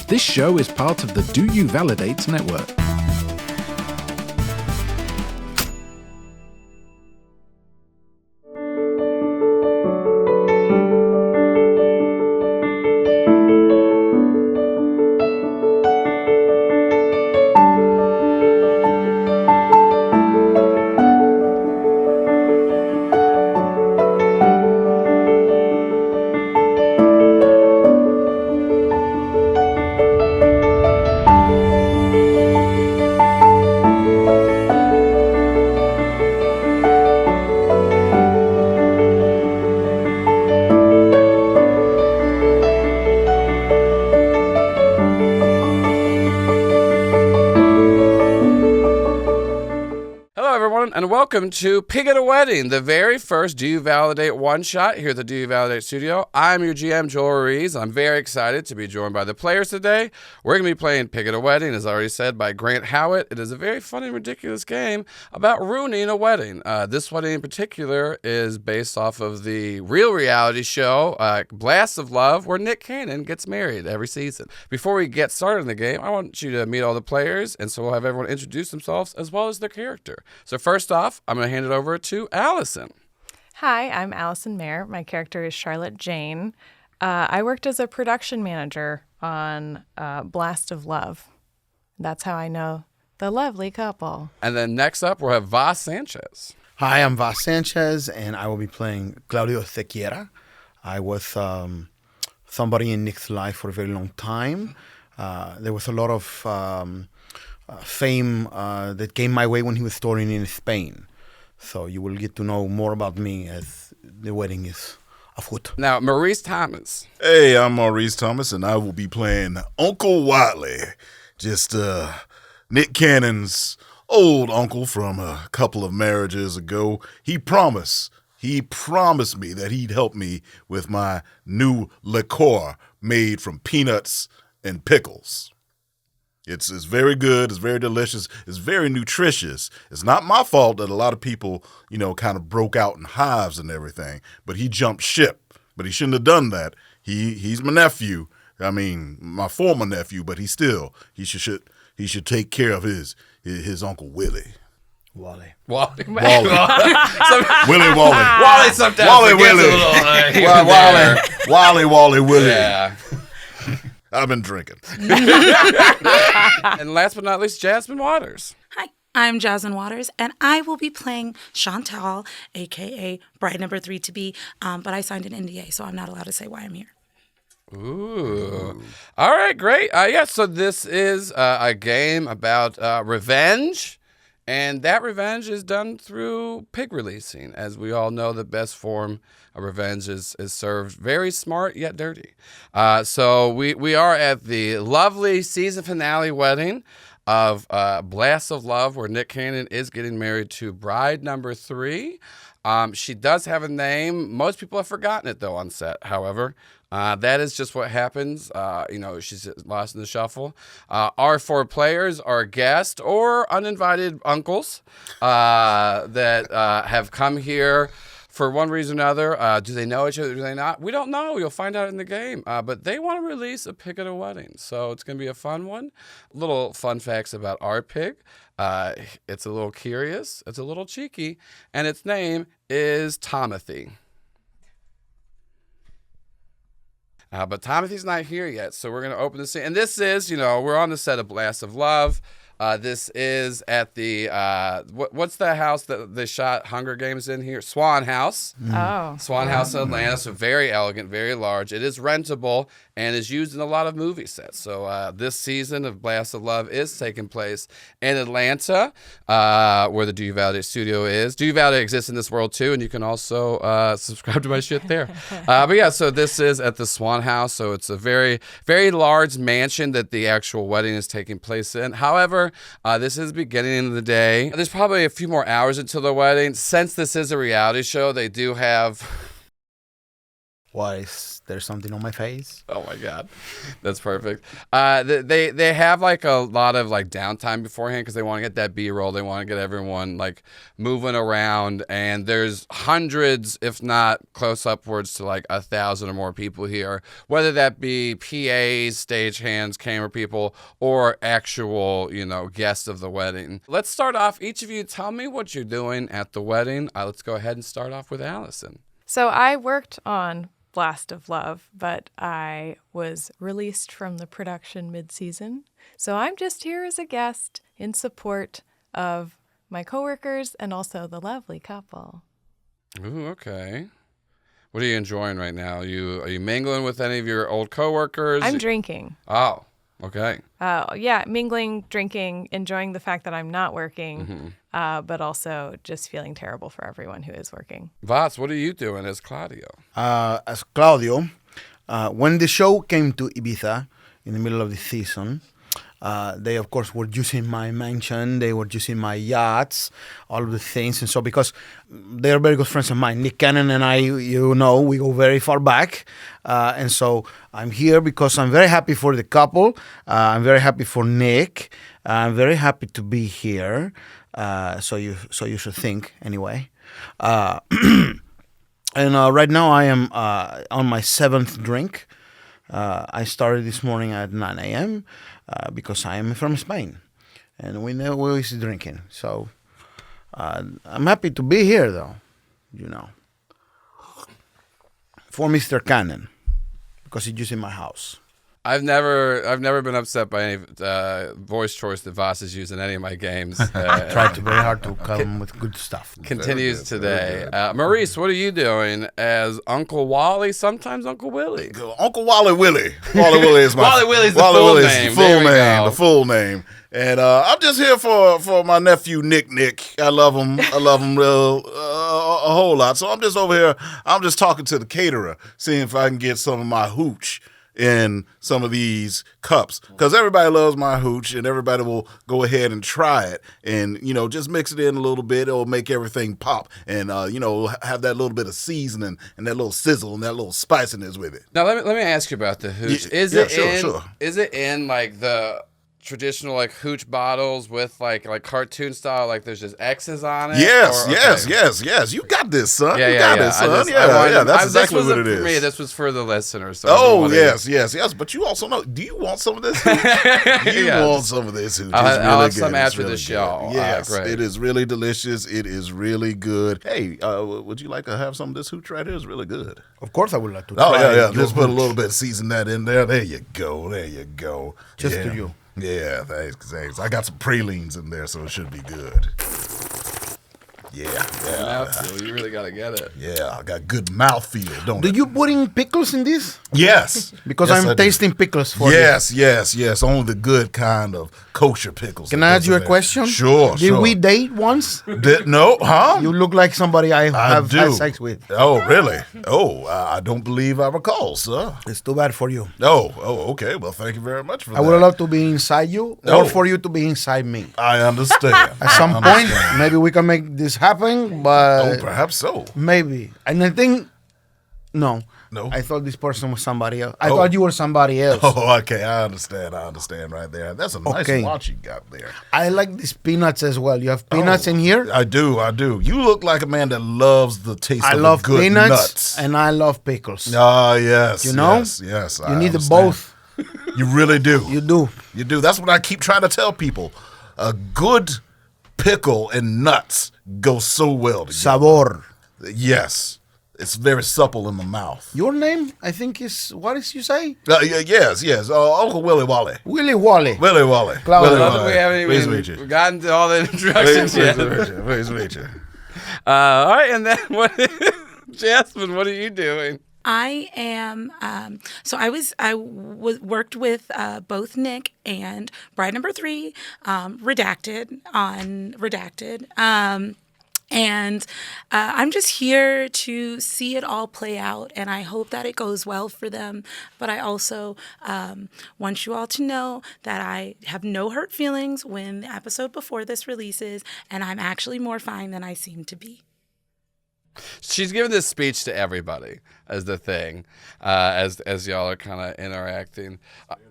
This show is part of the Do You Validate network. And welcome to Pig at a Wedding, the very first Do You Validate one-shot here at the Do You Validate studio. I'm your GM, Joel Ruiz. I'm very excited to be joined by the players today. We're going to be playing Pig at a Wedding, as already said, by Grant Howitt. It is a very fun and ridiculous game about ruining a wedding. This wedding in particular is based off of the real reality show, Blast of Love, where Nick Cannon gets married every season. Before we get started in the game, I want you to meet all the players, and so we'll have everyone introduce themselves as well as their character. So first off, I'm going to hand it over to Allison. Hi, I'm Allison Maier. My character is Charlotte Jane. I worked as a production manager on Blast of Love. That's how I know the lovely couple. And then next up, we'll have Vas Sanchez. Hi, I'm Vas Sanchez, and I will be playing Claudio Sequeira. I was somebody in Nick's life for a very long time. There was a lot of fame that came my way when he was touring in Spain. So you will get to know more about me as the wedding is afoot. Now, Maurice Thomas. Hey, I'm Maurice Thomas, and I will be playing Uncle Wiley. Just Nick Cannon's old uncle from a couple of marriages ago. He promised me that he'd help me with my new liqueur made from peanuts and pickles. It's very good. It's very delicious. It's very nutritious. It's not my fault that a lot of people, kind of broke out in hives and everything. But he jumped ship. But he shouldn't have done that. He's my nephew. I mean, my former nephew. But he should take care of his Uncle Willie. Wally. Wally. Willie Wally. Wally sometimes Wally forgets Willie. a little. Wally Willie. Yeah. I've been drinking. And last but not least, Jasmine Waters. Hi, I'm Jasmine Waters, and I will be playing Chantal, a.k.a. bride number 3 to be, but I signed an NDA, so I'm not allowed to say why I'm here. Ooh. All right, great. So this is a game about revenge, and that revenge is done through pig releasing. As we all know, the best form of revenge is served very smart yet dirty. So we are at the lovely season finale wedding of Blast of Love, where Nick Cannon is getting married to bride number 3. She does have a name. Most people have forgotten it, though, on set, however. That is just what happens. She's lost in the shuffle. Our 4 players are guests or uninvited uncles that have come here for one reason or another. Do they know each other? Do they not? We don't know. You'll find out in the game. But they want to release a pig at a wedding. So it's going to be a fun one. Little fun facts about our pig. It's a little curious. It's a little cheeky. And its name is Tomothy. But Tomothy's not here yet, so we're going to open the scene. And this is, we're on the set of Blast of Love. This is at the, what's the house that they shot Hunger Games in here? Swan House. Oh. Swan House in Atlanta, so very elegant, very large. It is rentable and is used in a lot of movie sets. So this season of Blast of Love is taking place in Atlanta, where the Do You Validate studio is. Do You Validate exists in this world too, and you can also subscribe to my shit there. So this is at the Swan House, so it's a very, very large mansion that the actual wedding is taking place in. However, this is the beginning of the day. There's probably a few more hours until the wedding. Since this is a reality show, they do have Why is there something on my face? Oh my God, that's perfect. They have like a lot of like downtime beforehand because they want to get that B-roll. They want to get everyone like moving around, and there's hundreds, if not close upwards to like 1,000 or more people here. Whether that be PAs, stagehands, camera people, or actual guests of the wedding. Let's start off. Each of you, tell me what you're doing at the wedding. Let's go ahead and start off with Allison. So I worked on Blast of Love, but I was released from the production mid-season. So I'm just here as a guest in support of my coworkers and also the lovely couple. Ooh, okay. What are you enjoying right now? Are you mingling with any of your old coworkers? I'm drinking. Oh, okay. Oh, yeah, mingling, drinking, enjoying the fact that I'm not working, but also just feeling terrible for everyone who is working. Voss, what are you doing as Claudio? As Claudio, when the show came to Ibiza in the middle of the season, they, of course, were using my mansion. They were using my yachts, all of the things. And so because they're very good friends of mine, Nick Cannon and I, we go very far back. And so I'm here because I'm very happy for the couple. I'm very happy for Nick. I'm very happy to be here. So you should think, anyway. And right now I am on my 7th drink. I started this morning at 9 a.m. Because I am from Spain, and we never always drinking. So I'm happy to be here, though. For Mr. Cannon, because he's using my house. I've never been upset by any voice choice that Voss has used in any of my games. I tried very hard to come with good stuff. Continues today. Maurice, what are you doing as Uncle Wally, sometimes Uncle Willie? Uncle Wally Willie. Wally Willie is my Wally Willie's the Wally full Willie's name. the full There we name. go. The full name. And I'm just here for my nephew Nick. I love him. I love him real a whole lot. So I'm just over here. I'm just talking to the caterer, seeing if I can get some of my hooch in some of these cups, because everybody loves my hooch and everybody will go ahead and try it and just mix it in a little bit. It'll make everything pop and have that little bit of seasoning and that little sizzle and that little spiciness with it. Now let me ask you about the hooch. Is it in like the traditional like hooch bottles with like cartoon style, like there's just X's on it? Yes. You got this, son. Yeah, you got this, son. That's exactly what it is. For me, this was for the listeners. So yes. But you also know, do you want some of this hooch? You want some of this hooch. I'll have some after the show. Yes, great. It is really delicious. It is really good. Hey, would you like to have some of this hooch right here? It's really good. Of course I would like to Oh, try yeah. your Just put a hooch. little bit, season that in there. There you go. Just to you. Yeah, thanks. I got some pralines in there, so it should be good. Yeah. Mouthfeel, you really gotta get it. Yeah, I got good mouthfeel, don't Do I? you put in pickles in this? Yes. Because Yes, I I'm do. tasting pickles for Yes. Only the good kind of kosher pickles. Can that I ask goes you in a there. question? Sure. Did we date once? No, huh? You look like somebody I have do. had sex with. Oh, really? Oh, I don't believe I recall, sir. It's too bad for you. Oh, okay. Well, thank you very much for that. I would love to be inside you Oh. or for you to be inside me. I understand. At some point, maybe we can make this happen, but Perhaps so. maybe. And I think, no. I thought this person was somebody else. I thought you were somebody else. Oh, okay. I understand right there. That's a nice watch you got there. I like these peanuts as well. You have peanuts in here? I do. You look like a man that loves the taste I of love good peanuts nuts. and I love pickles. Ah, yes. You know? Yes. You need both. You really do. You do. You do. That's what I keep trying to tell people. A good pickle and nuts go so well together. Sabor. Yes. It's very supple in the mouth. Your name, I think, is, what is you say? Yes. Uncle Willie Wally. Willie Wally. Willie Wally. Claudio. Willie I don't think Wally. we haven't Pleased to meet you. even gotten to all the introductions yet. Pleased to meet you. All right, and then Jasmine, what are you doing? I am. So I worked with both Nick and bride number 3, Redacted on Redacted. And I'm just here to see it all play out, and I hope that it goes well for them. But I also want you all to know that I have no hurt feelings when the episode before this releases, and I'm actually more fine than I seem to be. She's giving this speech to everybody as the thing, as y'all are kind of interacting.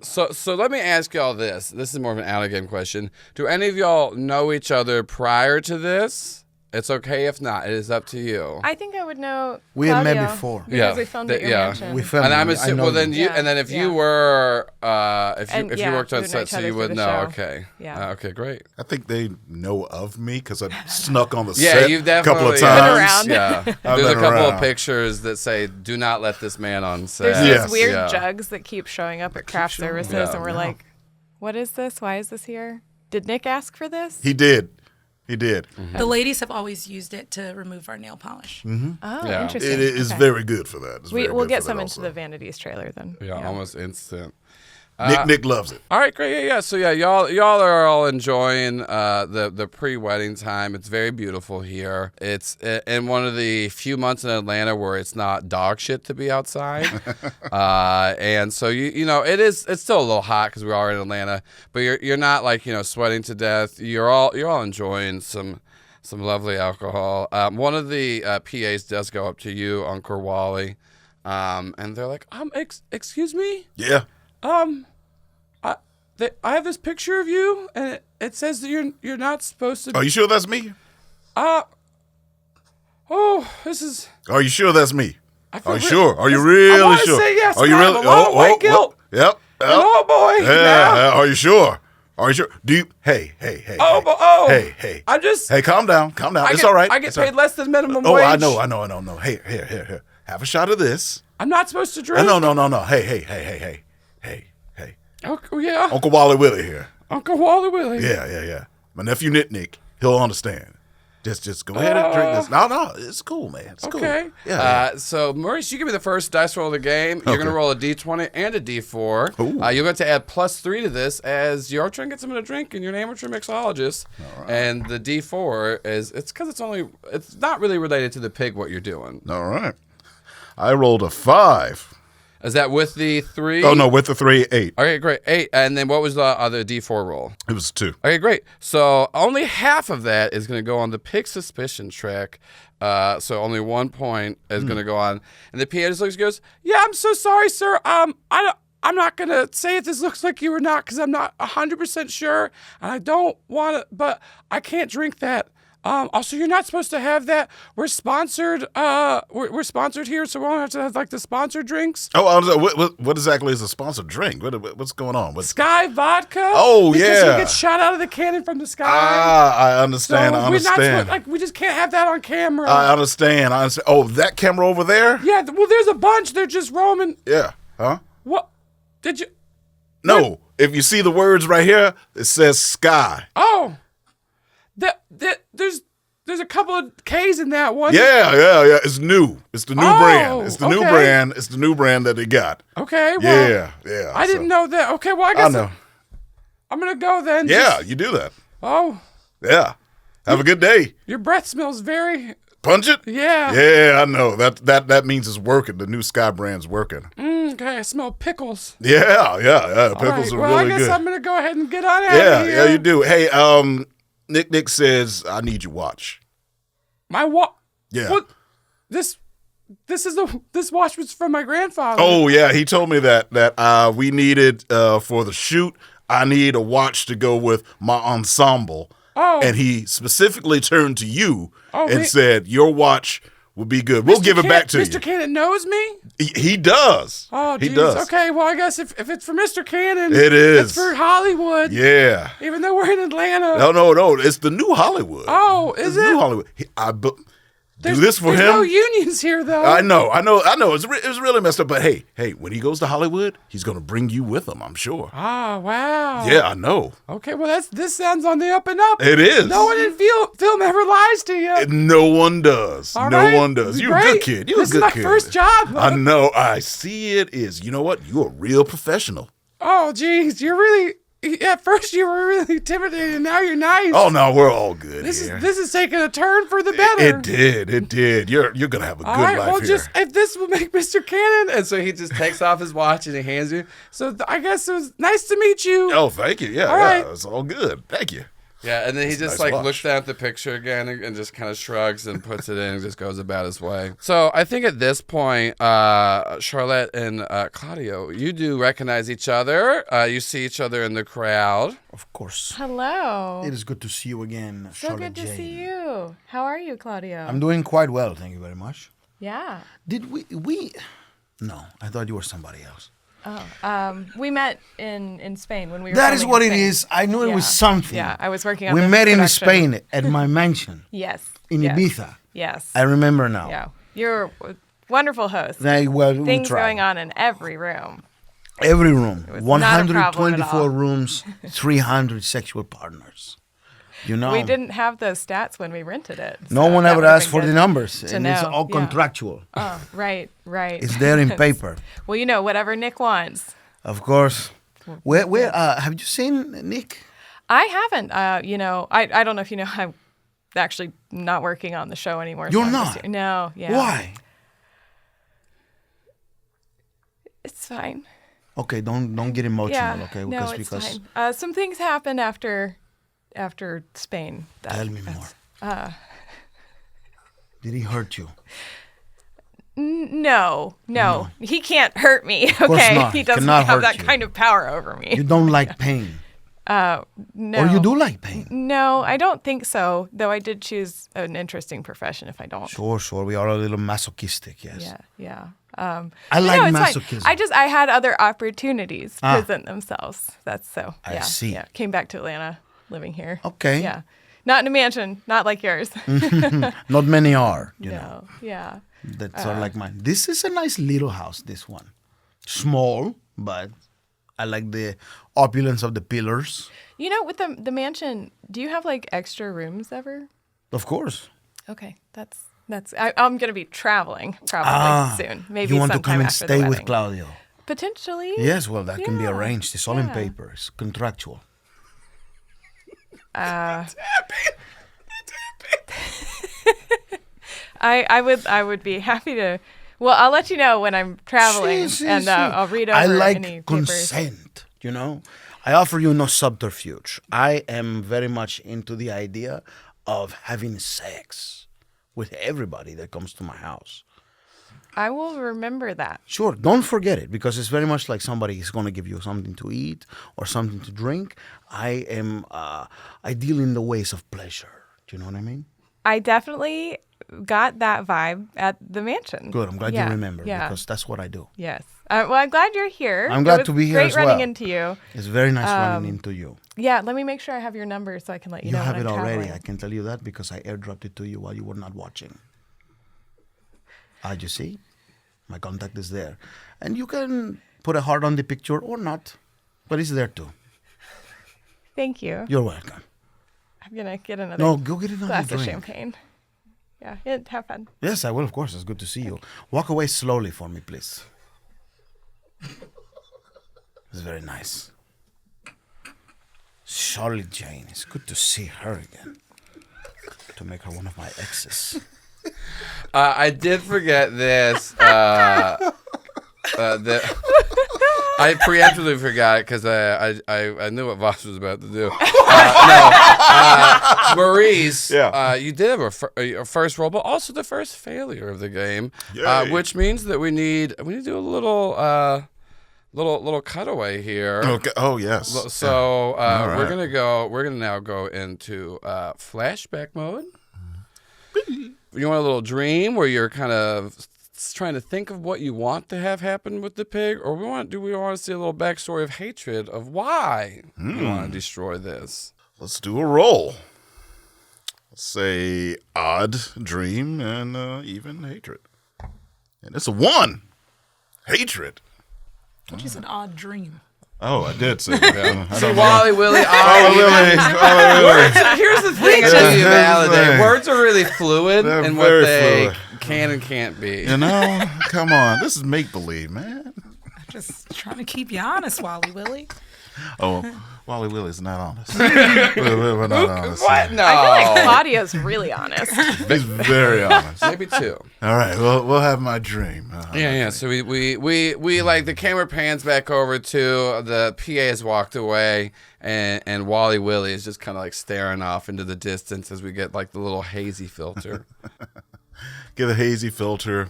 So let me ask y'all this. This is more of an out-of-game question. Do any of y'all know each other prior to this? It's okay if not. It is up to you. I think I would know. We had met Claudio, before. because we filmed at your mansion. We filmed. And I'm I assuming. know Well, then them. you. Yeah, And then if you yeah. were, And, if yeah, you worked we on would know set, each so other you through would the know. show. Okay. Yeah. Okay. Great. I think they know of me because I snuck on the Yeah, set you've a couple definitely of Been times. around. Yeah. I've There's a been couple of around. pictures that say, "Do not let this man on set." There's Yes. these weird Yeah. jugs that keep showing up at craft services, Yeah. and we're like, "What is this? Why is this here? Did Nick ask for this?" He did. He did. Mm-hmm. The ladies have always used it to remove our nail polish. Oh, Yeah. interesting. It is Okay. very good for that. It's very We'll good get for that some also. into the Vanities trailer then. Yeah, almost instant. Nick loves it. All right, great. Yeah. So yeah, y'all are all enjoying the pre-wedding time. It's very beautiful here. It's in one of the few months in Atlanta where it's not dog shit to be outside. And so it's still a little hot because we are in Atlanta, but you're not like sweating to death. You're all enjoying some lovely alcohol. One of the PAs does go up to you, Uncle Wally, and they're like, excuse me. Yeah. I have this picture of you, and it says that you're not supposed to. Are you sure that's me? This is. Are you sure that's me? feel Are you re- sure? Are you I really wanna sure? say yes, Are you but I have really? a lot of white guilt. Yep. Oh boy! Yeah. now. Are you sure? Are you sure? Do you? Hey. Hey. I'm just. Hey, calm down. Calm down. It's get, all right. I get It's all paid right. less than minimum Oh, wage. I know. Hey, here. Have a shot of this. I'm not supposed to drink. No. Hey. Oh, yeah. Uncle Wally Willie here. Uncle Wally Willie. Yeah. My nephew Nick, he'll understand. Just go ahead and drink this. No, it's cool, man. It's cool. Okay. Yeah. So, Maurice, you give me the first dice roll of the game. You're going to roll a D20 and a D4. Ooh. You're going to add +3 to this as you're trying to get someone to drink and you're an amateur mixologist. And the D4 it's not really related to the pig what you're doing. All right. I rolled a 5. Is that with the 3? Oh, no, with the 3, 8. Okay, great. 8. And then what was the other D4 roll? It was 2. Okay, great. So only half of that is going to go on the pig suspicion track. So only 1 point is going to go on. And the PA just looks and goes, "Yeah, I'm so sorry, sir. I'm not going to say if this looks like you or not because I'm not 100% sure. And I don't want to, but I can't drink that. Also, you're not supposed to have that. We're sponsored. We're sponsored here, so we don't have to have like the sponsored drinks. Oh, what exactly is a sponsored drink? What's going on? Sky vodka. Oh, because yeah. you get shot out of the cannon from the sky. I understand. So I we're not understand. supposed, we just can't have that on camera. I understand. Oh, that camera over there? Yeah, well, there's a bunch. They're just roaming. Yeah. Huh? What? Did you? No. If you see the words right here, it says Sky. Oh, there's a couple of K's in that one. Yeah. It's new. It's the new brand. It's the new okay. brand. It's the new brand that they got. Okay. Well, Yeah. I didn't know that. Okay. Well, I guess know. I'm gonna go then. Yeah, you do that. Oh, Yeah. Have a good day. your breath smells very. Punch it? Yeah. Yeah, I know. That means it's working. The new Sky brand's working. Okay. I smell pickles. Yeah. All Pickles right, are well, really I guess good. I'm gonna go ahead and get on out of here. Yeah, you do. Hey, Nick says I need your watch. My watch. Yeah. What? This watch was from my grandfather. Oh yeah, he told me that we needed for the shoot. I need a watch to go with my ensemble. Oh. And he specifically turned to you and me- said your watch would be good. We'll give it back to Mr. you. Cannon knows me? He does. Oh, he geez. does. Okay, well, I guess if it's for Mr. Cannon, It is. It's for Hollywood. Yeah. Even though we're in Atlanta. No. It's the new Hollywood. Oh, is it's the it? new Hollywood. Do this for there's him. no unions here, though. I know. It was really messed up. But hey, when he goes to Hollywood, he's going to bring you with him, I'm sure. Oh, wow. Yeah, I know. Okay, well, this sounds on the up and up. It is. No one in film ever lies to you. No one does. All no right. one does. You're a Great. good kid. You're This a good is my kid. first job. I know. I see it is. You know what? You're a real professional. Oh, geez. You're really... At first, you were really intimidated, and now you're nice. Oh no, we're all good This here. is taking a turn for the better. It did. You're gonna have a good All right, life well, here. just if this will make Mr. Cannon, and so he just takes off his watch and he hands you. So I guess it was nice to meet you. Oh, thank you. Yeah, All right. It's all good. Thank you. Yeah, and then he That's a just nice watch. looks down at the picture again and just kind of shrugs and puts it in and just goes about his way. So I think at this point, Charlotte and Claudio, you do recognize each other. You see each other in the crowd. Of course. Hello. It is good to see you again, So Charlotte good to Jane. see you. How are you, Claudio? I'm doing quite well, thank you very much. Yeah. Did we? No, I thought you were somebody else. We met in Spain when we were That is filming what in it Spain. is. I knew it was Yeah. something. Yeah, I was working on We the met in production. Spain at my mansion Yes. in yes. Ibiza. Yes. I remember now. Yeah. You're a wonderful host. They, well, we Things tried. going on in every room. Every room. was not a problem at 124 all. rooms, 300 sexual partners. You know? We didn't have those stats when we rented it. No so one that ever would've asked been for the good numbers. to And it's know. all Yeah. contractual. Oh, right. It's there in paper. Well, you know, whatever Nick wants. Of course. Where have you seen Nick? I haven't. You know, I don't know if you know, I'm actually not working on the show anymore. You're I'm just not? here. No. Yeah. Why? It's fine. Okay, don't get emotional, Yeah. okay? No, it's fine. Some things happened after Spain. Tell me more. Did he hurt you? No. He can't hurt me. Okay, course not. he doesn't Cannot have hurt that you. kind of power over me. You don't like pain. No. Or you do like pain. No, I don't think so. Though I did choose an interesting profession. If I don't. Sure. We are a little masochistic, yes. Yeah. I but like no, it's fine. masochism. I had other opportunities present themselves. That's so. I Yeah, see. Yeah. Came back to Atlanta, living here. Okay. Yeah. Not in a mansion, not like yours. Not many are, you know. No. Yeah. That's sort of like mine. This is a nice little house, this one. Small, but I like the opulence of the pillars. You know, with the mansion, do you have like extra rooms ever? Of course. Okay, that's. I'm gonna be traveling probably soon. Maybe you want to sometime come and after the stay with wedding. Claudio? Potentially. Yes, well, that can be Yeah, arranged. It's all in yeah. paper. It's contractual. I would be happy to. Well, I'll let you know when I'm traveling, See. and I'll read over I like any papers. consent, you know? I offer you no subterfuge. I am very much into the idea of having sex with everybody that comes to my house. I will remember that. Sure, don't forget it, because it's very much like somebody is going to give you something to eat or something to drink. I deal in the ways of pleasure. Do you know what I mean? I definitely got that vibe at the mansion. Good, I'm glad you remember, because that's what I do. Yes. Well, I'm glad you're here. I'm glad It to was be here great as running well. into you. It's very nice running into you. Yeah, let me make sure I have your number so I can let you You know have when it I'm already. traveling. I can tell you that because I airdropped it to you while you were not watching. You see? My contact is there. And you can put a heart on the picture or not, but it's there too. Thank you. You're welcome. I'm going to get another No, go get another glass drink. of champagne. Yeah, have fun. Yes, I will, of course. It's good to see you. Walk away slowly for me, please. It's very nice. Charlotte Jane. It's good to see her again. To make her one of my exes. I did forget this. I preemptively forgot it because I knew what Voss was about to do. Maurice, you did have a first roll, but also the first failure of the game, which means that we need to do a little cutaway here. Okay. Oh yes. So right. we're gonna now go into flashback mode. You want a little dream where you're kind of trying to think of what you want to have happen with the pig, or do we want to see a little backstory of hatred of why you want to destroy this? Let's do a roll. Let's say odd, dream, and even hatred. And it's a 1. Hatred. Which is an odd dream. Oh, I did say that. I See, don't Wally, Willie, here's the thing that you validate. Words are really fluid They're in what very they fluid. can and can't be. You know, come on. This is make believe, man. Just trying to keep you honest, Wally Willie. Oh, Wally Willie's not honest. We're not honest. What? No. I feel like Claudia's really honest. He's very honest. Maybe 2. All right, well, we'll have my dream. Yeah. So we like the camera pans back over to the PA has walked away, and Wally Willie is just kind of like staring off into the distance as we get like the little hazy filter. Get a hazy filter.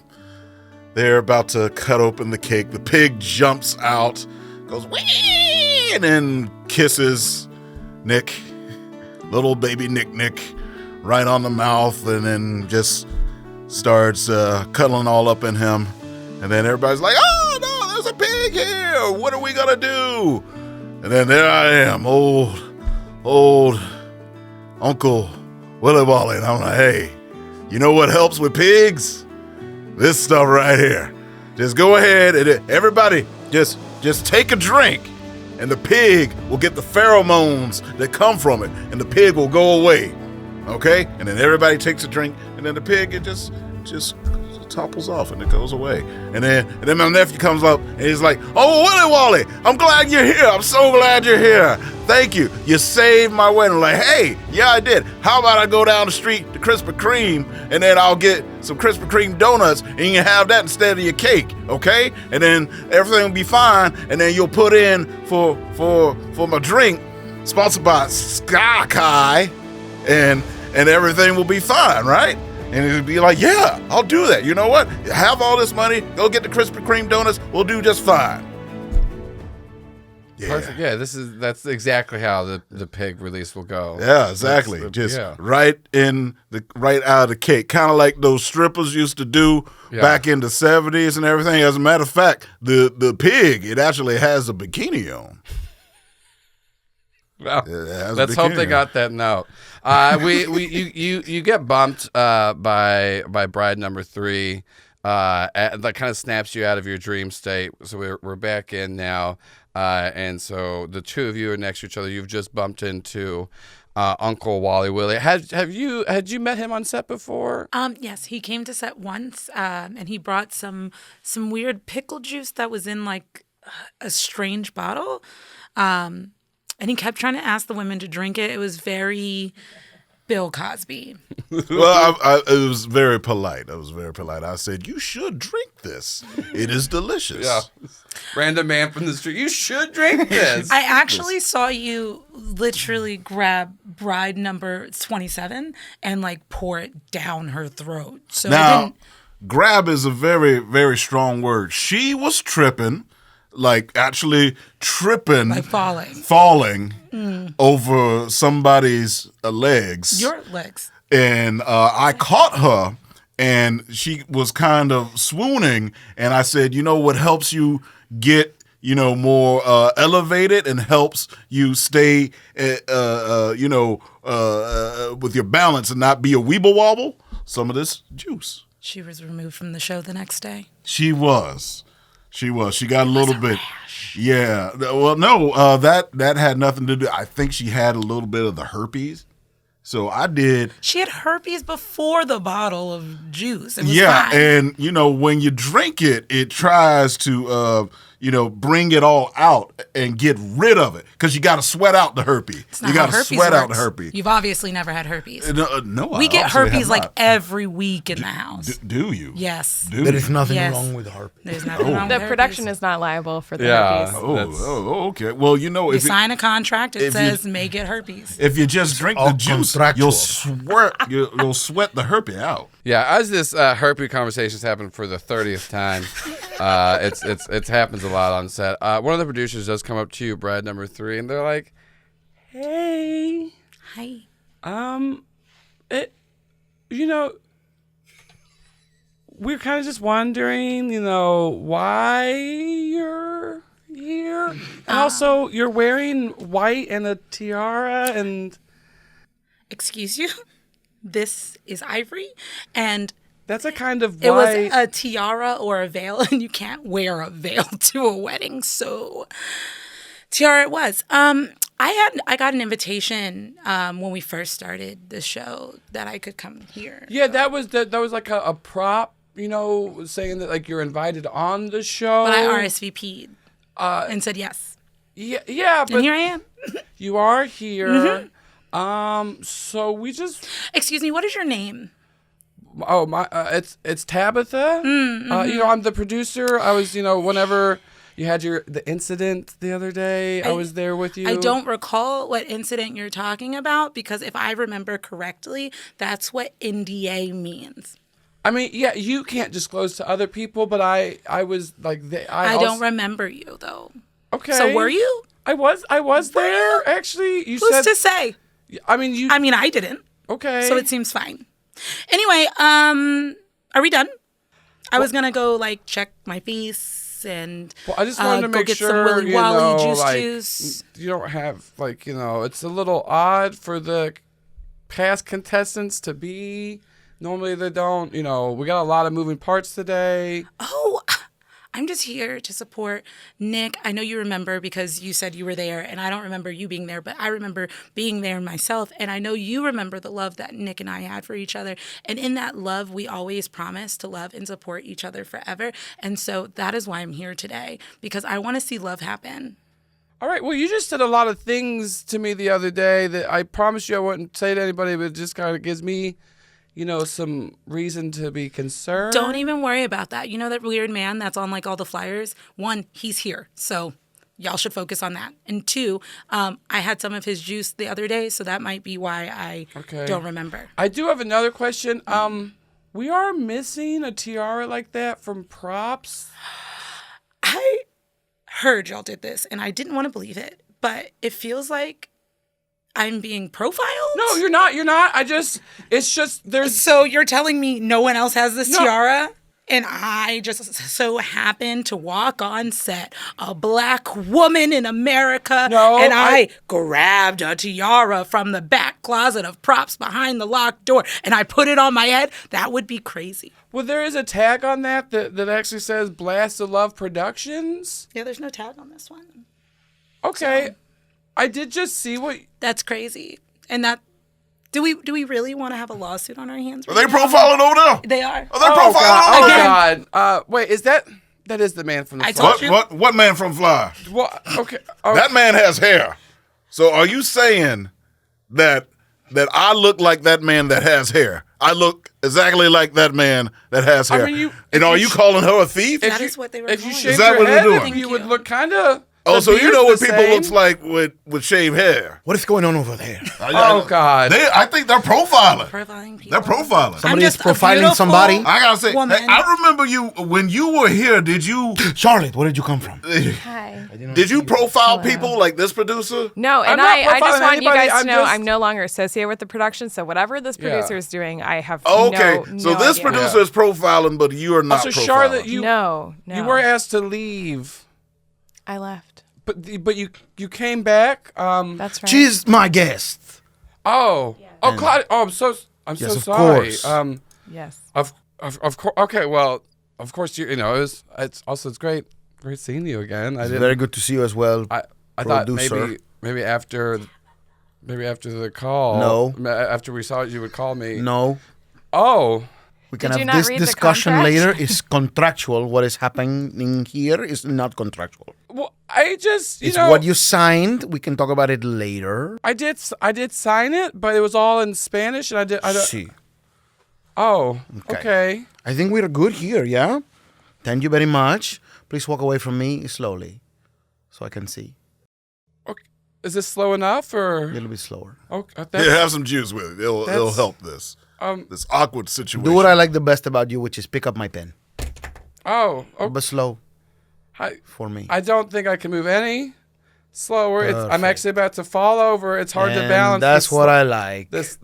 They're about to cut open the cake. The pig jumps out, goes wee, and then kisses Nick, little baby Nick, right on the mouth, and then just starts cuddling all up in him. And then everybody's like, "Oh no, there's a pig here! What are we gonna do?" And then there I am, old Uncle Willie Wally, and I'm like, "Hey, you know what helps with pigs? This stuff right here. Just go ahead and everybody just take a drink, and the pig will get the pheromones that come from it, and the pig will go away." Okay? And then everybody takes a drink, and then the pig, it just topples off and it goes away. And then my nephew comes up and he's like, "Oh, Willie Wally, I'm glad you're here. I'm so glad you're here. Thank you. You saved my wedding." I'm like, "Hey, yeah, I did. How about I go down the street to Krispy Kreme and then I'll get some Krispy Kreme donuts and you can have that instead of your cake, okay? And then everything will be fine. And then you'll put in for my drink, sponsored by Sky Kai, and everything will be fine, right?" And it'd be like, "Yeah, I'll do that. You know what? Have all this money. Go get the Krispy Kreme donuts. We'll do just fine." Yeah. Perfect. Yeah, that's exactly how the pig release will go. Yeah, exactly. Right out of the cake. Kind of like those strippers used to do back in the 70s and everything. As a matter of fact, the pig, it actually has a bikini on. Well, let's hope they got that note. You get bumped by bride number 3. That kind of snaps you out of your dream state. So we're back in now, and so the two of you are next to each other. You've just bumped into Uncle Wally Willie. Had you met him on set before? Yes, he came to set once, and he brought some weird pickle juice that was in like a strange bottle. And he kept trying to ask the women to drink it. It was very Bill Cosby. Well, it was very polite. I said, "You should drink this. It is delicious." Yeah. Random man from the street. "You should drink this." I actually saw you literally grab bride number 27 and like pour it down her throat. So now, grab is a very, very strong word. She was tripping. Like actually tripping, like falling over somebody's legs. Your legs. And I caught her, and she was kind of swooning. And I said, "You know what helps you get, more elevated and helps you stay, with your balance and not be a weeble wobble? Some of this juice." She was removed from the show the next day. She was. She got a little bit. Rash. Yeah. Well, no, that had nothing to do. I think she had a little bit of the herpes. So I did. She had herpes before the bottle of juice. It was fine. And when you drink it, it tries to bring it all out and get rid of it because you got to sweat out the herpes. You got to sweat out the herpes. You've obviously never had herpes. No, we get herpes like every week in the house. Do you? Yes. There is nothing wrong with herpes. There's nothing wrong with The production herpes. is not liable for the herpes. Okay. Well, you sign a contract. It says may get herpes. If you just drink the juice, you'll sweat the herpes out. Yeah, as this herpes conversation's happened for the 30th time, it happens a lot on set. One of the producers does come up to you, bride number 3, and they're like, "Hey, hi, we're kind of just wondering, why you're here, and also you're wearing white and a tiara and." Excuse you. This is Ivory, and that's a kind of it was a tiara or a veil, and you can't wear a veil to a wedding, so tiara it was. I got an invitation when we first started the show that I could come here. Yeah, that was like a prop, saying that like you're invited on the show. But I RSVP'd and said yes. Yeah, but And here I am. you are here. So we just. Excuse me, what is your name? Oh my! It's Tabitha. I'm the producer. I was, whenever you had the incident the other day, I was there with you. I don't recall what incident you're talking about because if I remember correctly, that's what NDA means. I mean, yeah, you can't disclose to other people, but I was like, I don't remember you though. Okay. So were you? I was there actually. You Who's said to say? I mean, you. I mean, I didn't. Okay. So it seems fine. Anyway, are we done? I was gonna go check my face and I just wanted to go make get sure some Willy Wally like, juice. you don't have it's a little odd for the past contestants to be. Normally they don't. We got a lot of moving parts today. Oh, I'm just here to support Nick. I know you remember because you said you were there, and I don't remember you being there, but I remember being there myself. And I know you remember the love that Nick and I had for each other. And in that love, we always promised to love and support each other forever. And so that is why I'm here today, because I want to see love happen. All right. Well, you just said a lot of things to me the other day that I promised you I wouldn't say to anybody, but it just kind of gives me some reason to be concerned. Don't even worry about that. You know that weird man that's on all the flyers? One, he's here. So y'all should focus on that. And two, I had some of his juice the other day, so that might be why I don't remember. I do have another question. We are missing a tiara like that from props. I heard y'all did this, and I didn't want to believe it, but it feels like I'm being profiled? No, you're not. It's just, there's... So you're telling me no one else has this tiara? And I just so happened to walk on set, a black woman in America, and I grabbed a tiara from the back closet of props behind the locked door, and I put it on my head? That would be crazy. Well, there is a tag on that actually says Blast of Love Productions. Yeah, there's no tag on this one. Okay. So, I did just see what... That's crazy. And that... Do we really want to have a lawsuit on our hands? Are they profiling over there? They are. Are they profiling over there? God. Wait, is that is the man from the I Fly? told you. What man from Fly? Well, okay. That man has hair. So are you saying that I look like that man that has hair? I look exactly like that man that has hair. I mean, and are you calling her a thief? That is what they were If you calling shaved Is that your what they're head, doing? you would look kind of... Oh, so you know what people looks like with shaved hair. What is going on over there? Oh, God. I think they're profiling. Profiling people. They're profiling. Somebody is just a profiling beautiful somebody. I gotta say, woman. hey, I remember you when you were here. Did you Charlotte, where did you come from? Hi. did you profile people like this producer? No, I'm and not I just profiling want you anybody, guys to I'm know just- I'm no longer associated with the production. So whatever this producer is doing, I have Okay, no so this idea. producer is profiling, but you are not. Also, profiling. Charlotte, No. you were asked to leave, I left. but you came back. That's right. She's my guest. Claudia. Oh, I'm so Yes, of sorry. course. Yes. Of course. Okay, well, of course it's great seeing you again. It's very good to see you as well. I thought producer. maybe after the call. No. After we saw it, you would call me. No. Oh. We can Did you have not this read the discussion contract? later. It's contractual. What is happening here is not contractual. Well, I just It's what you signed. We can talk about it later. I did sign it, but it was all in Spanish, and I did. See. Oh. Okay. I think we're good here, yeah? Thank you very much. Please walk away from me slowly so I can see. Is this slow enough, A or? little bit slower. Okay. Yeah, have some juice with it. It'll That's- help this awkward situation. Do what I like the best about you, which is pick up my pen. Oh. But slow I for me. I don't think I can move any slower. I'm Perfect. actually about to fall over. It's hard to And balance. that's this what I like. This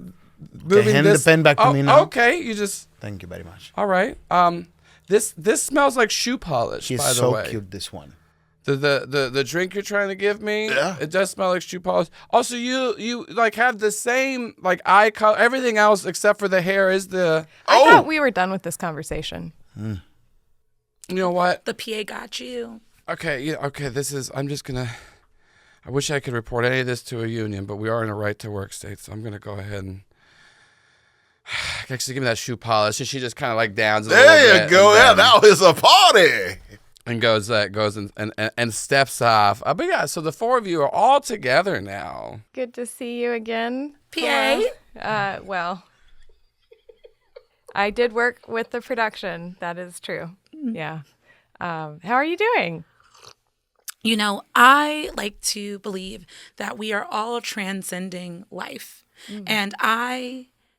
moving hand the this. pen back to me now. Okay, you just. Thank you very much. All right. This smells like shoe polish. She's by the so way. cute, this one. The drink you're trying to give me, Yeah. it does smell like shoe polish. Also, you like have the same like eye color, everything else except for the hair is the. I thought we were done with this conversation. You know what? The PA got you. Okay, yeah, okay. I'm just gonna. I wish I could report any of this to a union, but we are in a right to work state, so I'm gonna go ahead and. Actually, give me that shoe polish, and she just kind of like downs. A little There bit, you go. and Yeah, then- now it's a party. and goes and steps off. But yeah, so the four of you are all together now. Good to see you again. PA? Well, I did work with the production. That is true. Yeah. How are you doing? You know, I like to believe that we are all transcending life. And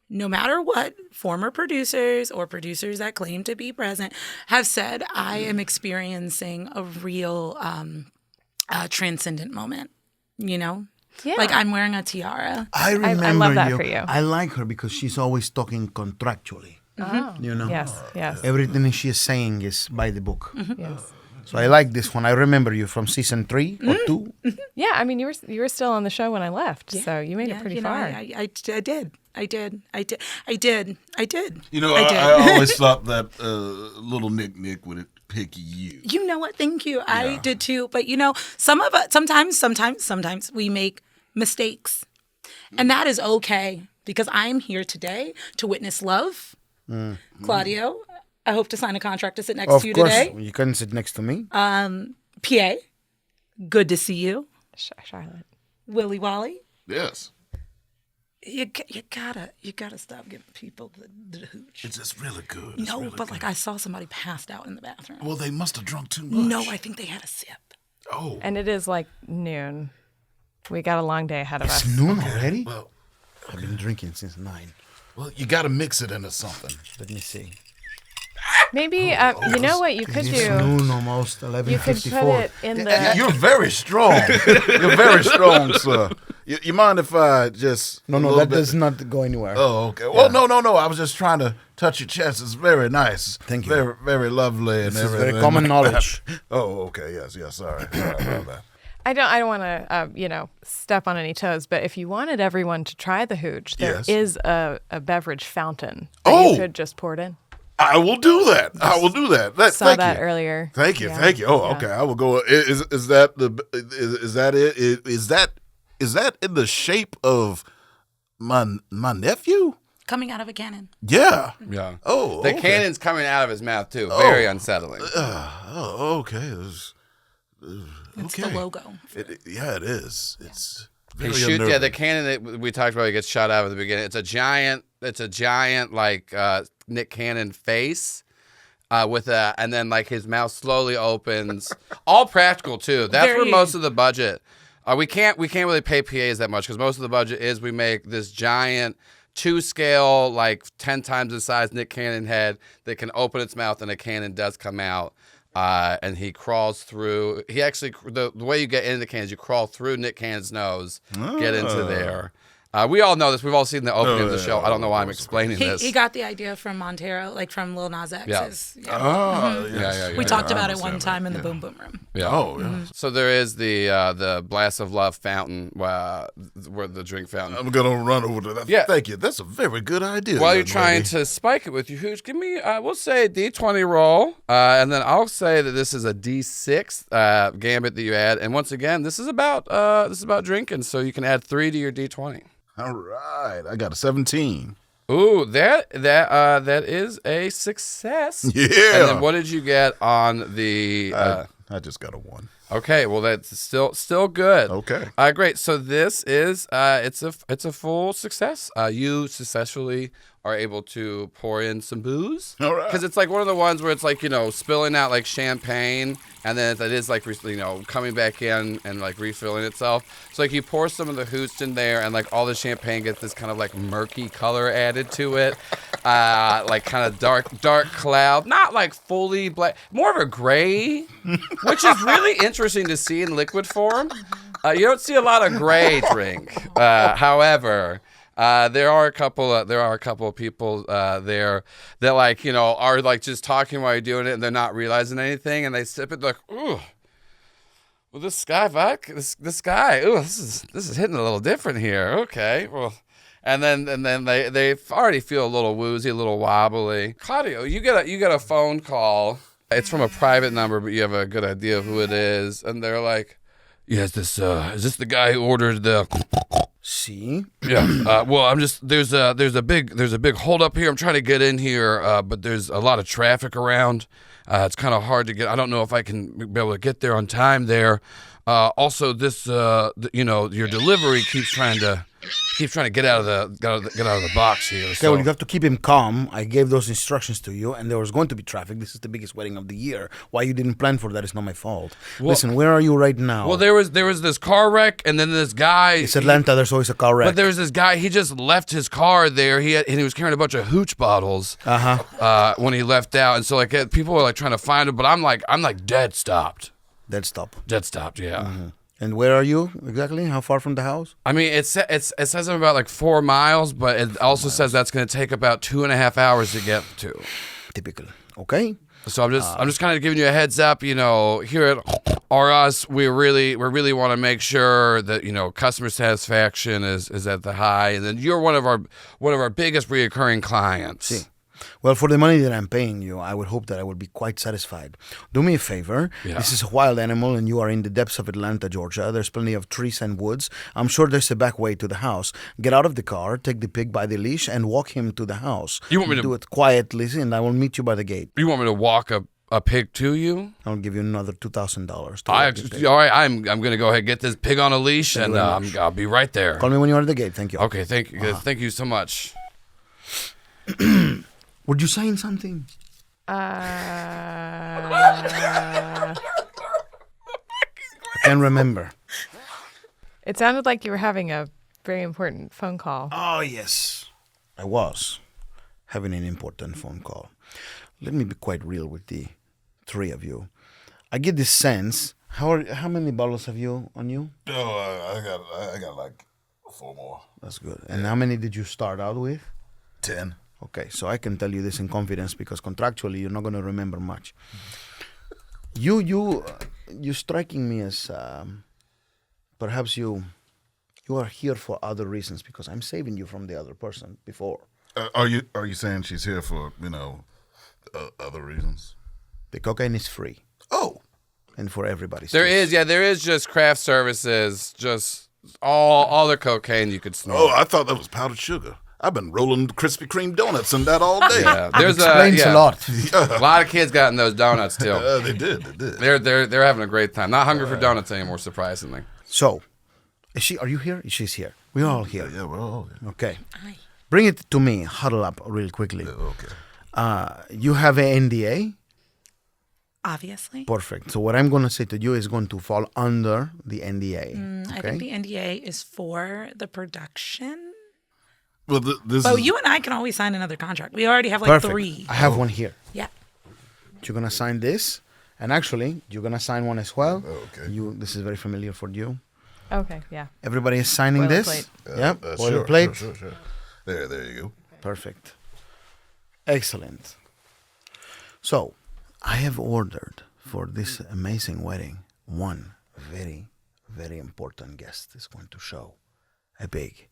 no matter what former producers or producers that claim to be present have said, I am experiencing a real transcendent moment, you know? Yeah. Like I'm wearing a tiara. I remember love that for you. I like her because she's always talking contractually. Oh. You know? Yes. Everything she is saying is by the book. Yes. So I like this one. I remember you from season 3 or 2. Yeah, I mean, you were still on the show when I left, so you made it pretty far. I did. You know, I did. I always thought that little Nick would pick you. You know what? Thank you. I did too. But you know, sometimes we make mistakes. And that is okay because I'm here today to witness love. Claudio, I hope to sign a contract to sit next to you today. Of course, you can sit next to me. PA, good to see you. Charlotte. Willy Wally, Yes. you gotta stop giving people the hooch. It's just really good. No, but like I saw somebody passed out in the bathroom. Well, they must have drunk too much. No, I think they had a sip. Oh. And it is like noon. We got a long day ahead of us. It's noon already? Well, I've been drinking since 9. you got to mix it into something. Let me see. Maybe, you know what you could It's do? noon almost, You could put 11:54. it in the... You're very strong. You're very strong, sir. You mind if I just... No, that does not go anywhere. Oh, okay. Well, no. I was just trying to touch your chest. It's very nice. Thank you. Very, very lovely. This and is everything. very common knowledge. Oh, okay. Yes. Sorry. Sorry about that. I don't want to, step on any toes, but if you wanted everyone to try the hooch, there Yes. is a beverage fountain that Oh! you could just pour it in. I will do that. I will do that. Saw Thank that you. earlier. Thank you. Yeah. Thank you. Oh, Yeah. okay. I will go. Is that it? Is that in the shape of my nephew? Coming out of a cannon. Yeah. Yeah. Oh, The okay. cannon's coming out of his mouth too. Very unsettling. Oh, okay. It's the logo. It is. It's He very shoots. Yeah, unnerving. the cannon that we talked about, he gets shot out at the beginning. It's a giant like Nick Cannon face. And then like his mouth slowly opens. All practical too. That's where Very- most of the budget. We can't really pay PAs that much because most of the budget is we make this giant 2-scale, like 10 times the size Nick Cannon head that can open its mouth and a cannon does come out. And he crawls through. He actually, the way you get into the cannon is you crawl through Nick Cannon's nose, get into there. We all know this. We've all seen the opening of the show. I don't know why I'm explaining this. He got the idea from Montero, like from Lil Nas X. Yeah. Yes. We talked about it understand one time in the Boom Boom Room. Yeah. Oh, yeah. So there is the Blast of Love fountain, where the drink fountain. I'm gonna run over to that. Yeah. Thank you. That's a very good idea. While you're young trying lady. to spike it with your hooch, give me, we'll say a D20 roll, and then I'll say that this is a D6 gambit that you add. And once again, this is about drinking, so you can add 3 to your D20. All right, I got a 17. Ooh, that is a success. Yeah. And then what did you get on the? I just got a 1. Okay, well that's still good. Okay. Great. So this is it's a full success. You successfully are able to pour in some booze. All right. Because it's like one of the ones where it's like spilling out like champagne, and then it is like coming back in and like refilling itself. So like you pour some of the hooch in there, and like all the champagne gets this kind of like murky color added to it, like kind of dark cloud, not like fully black, more of a gray, which is really interesting to see in liquid form. You don't see a lot of gray drink. However, there are a couple of people there that like are like just talking while you're doing it, and they're not realizing anything, and they sip it like, ooh, well this guy, ooh, this is hitting a little different here. Okay, well, and then they already feel a little woozy, a little wobbly. Claudio, you get a phone call. It's from a private number, but you have a good idea of who it is, and they're like, yeah, is this the guy who ordered the See? Yeah. Well, I'm just there's a big hold up here. I'm trying to get in here, but there's a lot of traffic around. It's kind of hard to get. I don't know if I can be able to get there on time there. Also, this your delivery keeps trying to get out of the box here. Okay, So. well, you have to keep him calm. I gave those instructions to you, and there was going to be traffic. This is the biggest wedding of the year. Why you didn't plan for that is not my fault. Listen, where are you right now? Well, there was this car wreck, and then this guy. It's Atlanta. There's always a car wreck. But there was this guy. He just left his car there. And he was carrying a bunch of hooch bottles. When he left out, and so people were like trying to find him, but I'm like dead stopped. Dead stop. Dead stopped. Yeah. Mm-hmm. And where are you exactly? How far from the house? I mean, it says I'm about like 4 miles, but it also says that's going to take about 2.5 hours to get to. Typical. Okay. So I'm just kind of giving you a heads up. Here at RUS, we really want to make sure that customer satisfaction is at the high, and then you're one of our biggest reoccurring clients. See. Well, for the money that I'm paying you, I would hope that I would be quite satisfied. Do me a favor. Yeah. This is a wild animal, and you are in the depths of Atlanta, Georgia. There's plenty of trees and woods. I'm sure there's a back way to the house. Get out of the car, take the pig by the leash, and walk him to the house. You want me to do it quietly, and I will meet you by the gate. You want me to walk a pig to you? I'll give you another $2,000. All right, I'm going to go ahead and get this pig on a leash, and I'll be right there. Call me when you're at the gate. Thank you. Okay, thank you so much. Would you sign something? Uh, I can't remember. It sounded like you were having a very important phone call. Oh, yes. I was having an important phone call. Let me be quite real with the three of you. I get this sense. How many bottles have you on you? Oh, I got like 4 more. That's good. And how many did you start out with? 10. Okay, so I can tell you this in confidence because contractually you're not going to remember much. You striking me as perhaps you are here for other reasons because I'm saving you from the other person before. Are you saying she's here for other reasons? The cocaine is free. Oh, and for everybody. There is just craft services, just all the cocaine you could snort. Oh, I thought that was powdered sugar. I've been rolling Krispy Kreme donuts and that all day. Yeah, there's explains a lot. A lot of kids got in those donuts too. They did. They're having a great time. Not hungry for donuts anymore, surprisingly. So, are you here? She's here. We're all here. Yeah, we're all here. Okay. Hi. Bring it to me. Huddle up real quickly. Okay. You have an NDA? Obviously. Perfect. So what I'm going to say to you is going to fall under the NDA. I think the NDA is for the production. Well, You and I can always sign another contract. We already have like Perfect. 3. I have one here. Yeah. You're going to sign this. And actually, you're going to sign one as well. Okay. This is very familiar for you. Okay, yeah. Everybody is signing this? Boilerplate. Yep. Sure, Boilerplate. Sure. There you go. Perfect. Excellent. So, I have ordered for this amazing wedding one very, very important guest is going to show. A pig.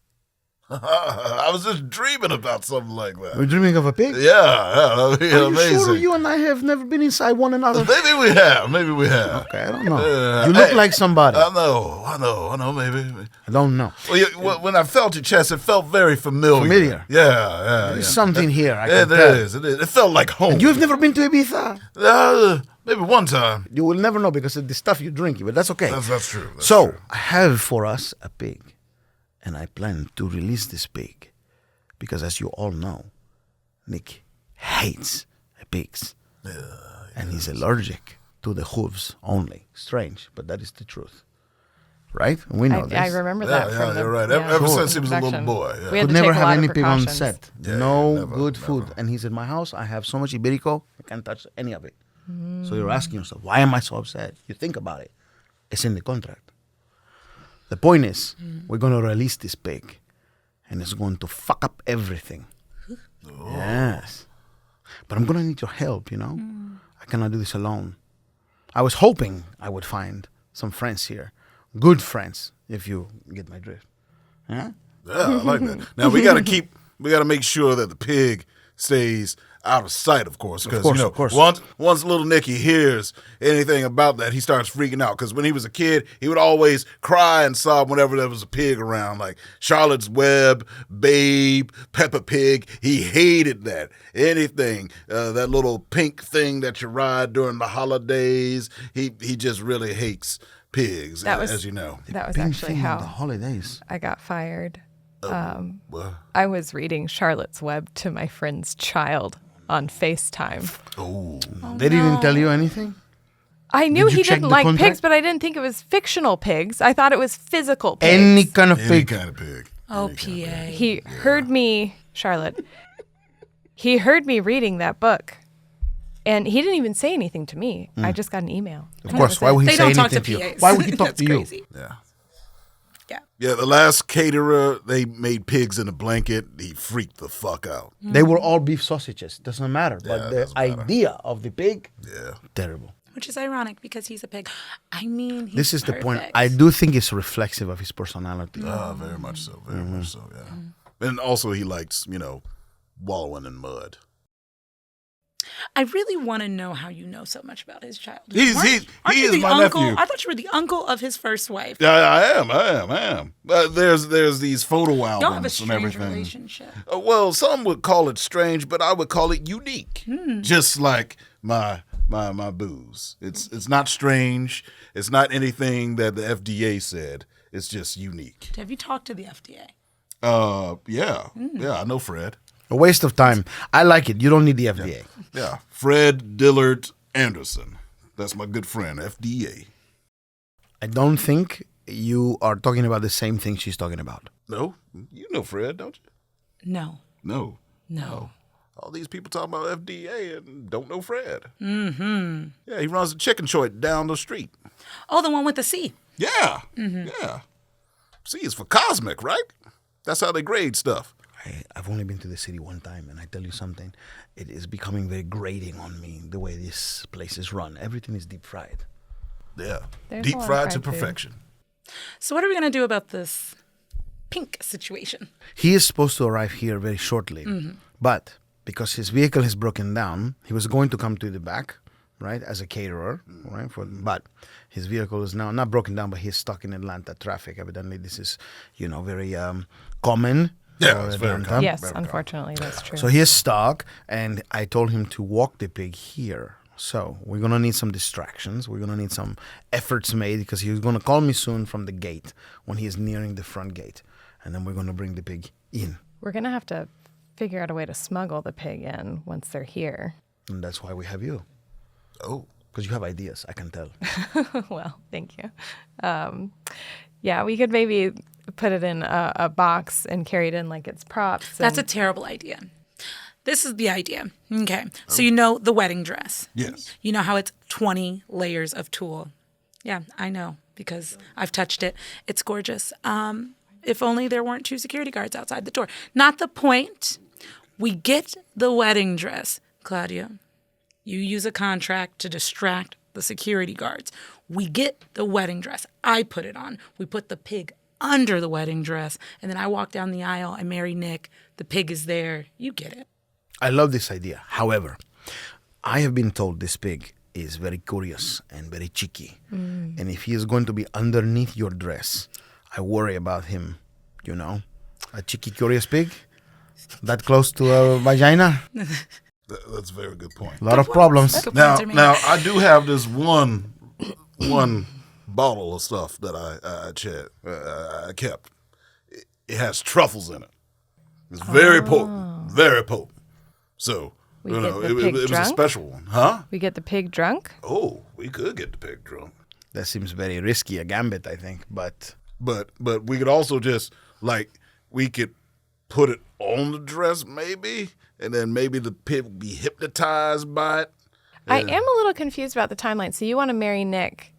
I was just dreaming about something like that. We're dreaming of a pig? Yeah, that'd be Are you amazing. sure you and I have never been inside one another? Maybe we have. Okay, I don't know. You look like somebody. I know. Maybe. I don't know. Well, when I felt your chest, it felt very familiar. Familiar? Yeah. There's something here. I can It tell. is. It felt like home. And you've never been to Ibiza? Maybe one time. You will never know because of the stuff you're drinking, but that's okay. That's true. So, I have for us a pig. And I plan to release this pig. Because as you all know, Nick hates pigs. And he's allergic to the hooves only. Strange, but that is the truth. Right? And we know this. I remember that. from you're right. yeah, Ever from since he was a little production. boy. Yeah. We had Could to never take a have lot any of pig on precautions. set. Yeah, No never, good food. never. And he's in my house. I have so much Iberico, I can't touch any of it. So you're asking yourself, why am I so upset? You think about it. It's in the contract. The point is, we're going to release this pig. And it's going to fuck up everything. Yes. But I'm going to need your help, I cannot do this alone. I was hoping I would find some friends here. Good friends, if you get my drift. Yeah? Yeah, I like that. Now we gotta make sure that the pig stays out of sight, of course. Because, of course. once little Nicky hears anything about that, he starts freaking out. Because when he was a kid, he would always cry and sob whenever there was a pig around. Like Charlotte's Web, Babe, Peppa Pig. He hated that. Anything, that little pink thing that you ride during the holidays. He just really hates pigs, as you know. That was Big actually thing on how the holidays. I got fired. Well, I was reading Charlotte's Web to my friend's child on FaceTime. They didn't tell you anything? I knew Did you he check didn't the like contract? pigs, but I didn't think it was fictional pigs. I thought it was physical pigs. Any kind of any pig. kind of pig. Oh, PA. He heard me, Charlotte. He heard me reading that book. And he didn't even say anything to me. I just got an email. Of course, why would he They say don't talk anything to to you? PAs. Why would he talk That's to you? crazy. Yeah. Yeah. Yeah, the last caterer, they made pigs in a blanket. He freaked the fuck out. They were all beef sausages. Doesn't matter. Yeah, But it the doesn't matter. idea of the pig, Yeah. terrible. Which is ironic because he's a pig. I mean, he's This is the point. perfect. I do think it's reflexive of his personality. Very much so. Very much so, yeah. And also he likes, wallowing in mud. I really want to know how you know so much about his childhood. He Aren't you is the my uncle? nephew. I thought you were the uncle of his first wife. Yeah, I am. But there's these photo Y'all have a albums and strange everything. relationship. Well, some would call it strange, but I would call it unique. Just like my booze. It's not strange. It's not anything that the FDA said. It's just unique. Have you talked to the FDA? Yeah, I know Fred. A waste of time. I like it. You don't need the FDA. Yeah, Fred Dillard Anderson. That's my good friend, FDA. I don't think you are talking about the same thing she's talking about. No, you know Fred, don't you? No. No. All these people talking about FDA and don't know Fred. Mm-hmm. Yeah, he runs a chicken joint down the street. Oh, the one with the C. Yeah, yeah. C is for cosmic, right? That's how they grade stuff. I've only been to the city one time, and I tell you something, it is becoming very grating on me, the way this place is run. Everything is deep fried. Yeah, There's deep a lot of fried to fried food. perfection. So what are we going to do about this pink situation? He is supposed to arrive here very shortly, but because his vehicle has broken down, he was going to come to the back, right, as a caterer, right? But his vehicle is now not broken down, but he's stuck in Atlanta traffic. Evidently, this is, very common. Yeah, for it's very Atlanta. common. Yes, unfortunately, that's true. So he is stuck, and I told him to walk the pig here. So we're going to need some distractions. We're going to need some efforts made because he's going to call me soon from the gate when he is nearing the front gate. And then we're going to bring the pig in. We're going to have to figure out a way to smuggle the pig in once they're here. And that's why we have you. Oh, Because you have ideas, I can tell. Well, thank you. Yeah, we could maybe put it in a box and carry it in like it's props. That's a and- terrible idea. This is the idea. Okay. So you know the wedding dress. yes. You know how it's 20 layers of tulle. Yeah, I know because I've touched it. It's gorgeous. If only there weren't 2 security guards outside the door. Not the point. We get the wedding dress. Claudia, you use a contract to distract the security guards. We get the wedding dress. I put it on. We put the pig under the wedding dress. And then I walk down the aisle. I marry Nick. The pig is there. You get it. I love this idea. However, I have been told this pig is very curious and very cheeky. And if he is going to be underneath your dress, I worry about him, A cheeky, curious pig? That close to a vagina? That's a very good point. A lot of problems. Good Now, points are made. now I do have this one bottle of stuff that I kept. It has truffles in it. It's very potent, very potent. So We get the it pig was a drunk? special one, huh? We get the pig drunk? Oh, we could get the pig drunk, That seems very risky, a gambit, I think. But but we could also just we could put it on the dress maybe, and then maybe the pig would be hypnotized by it. I am a little confused about the timeline. So you want to marry Nick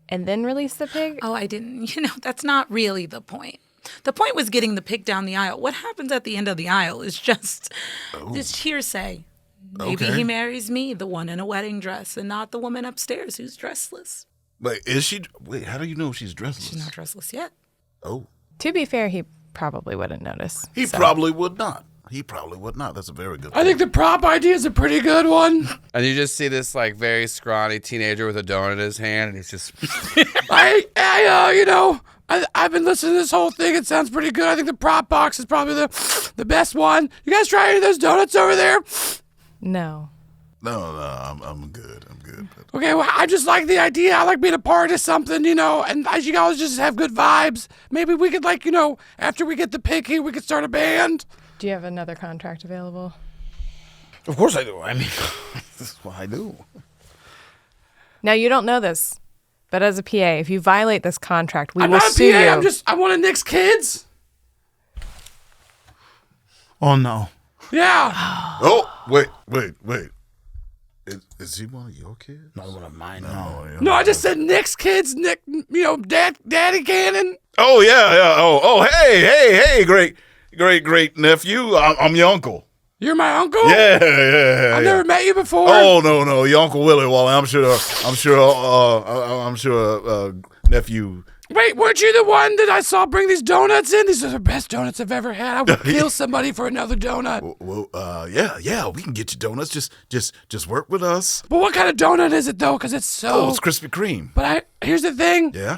and then release the pig? Oh, I didn't. That's not really the point. The point was getting the pig down the aisle. What happens at the end of the aisle is just hearsay. Maybe Okay. he marries me, the one in a wedding dress, and not the woman upstairs who's dressless. Wait, is she? Wait, how do you know she's dressless? She's not dressless yet. Oh, To be fair, he probably wouldn't notice. he so. probably would not. He probably would not. That's a very good I think the prop idea is a pretty good one. And you just see this like very scrawny teenager with a donut in his hand, and he's just, I've been listening to this whole thing. It sounds pretty good. I think the prop box is probably the best one. You guys try any of those donuts over there? No. No, I'm good. I'm good. But Okay, well, I just like the idea. I like being a part of something, and as you guys just have good vibes. Maybe we could, after we get the pig here, we could start a band. Do you have another contract available? Of course I do. I mean, this is what I do. Now, you don't know this, but as a PA, if you violate this contract, we I'm will not a sue PA. you. I'm one of Nick's kids. Oh, no. Yeah. oh, wait. Is he one of your kids? Not one of mine, no. yeah. No, I just said Nick's kids. Nick, Daddy Cannon. Oh, yeah. Oh, hey, great nephew. I'm your uncle. You're my uncle? Yeah. I've never met you before. Oh, no, your Uncle Willie. Well, I'm sure, nephew. Wait, weren't you the one that I saw bring these donuts in? These are the best donuts I've ever had. I would kill somebody for another donut. Well, yeah, we can get you donuts. Just work with us. But what kind of donut is it, though? Because it's so... Oh, it's Krispy Kreme. But here's the thing. Yeah?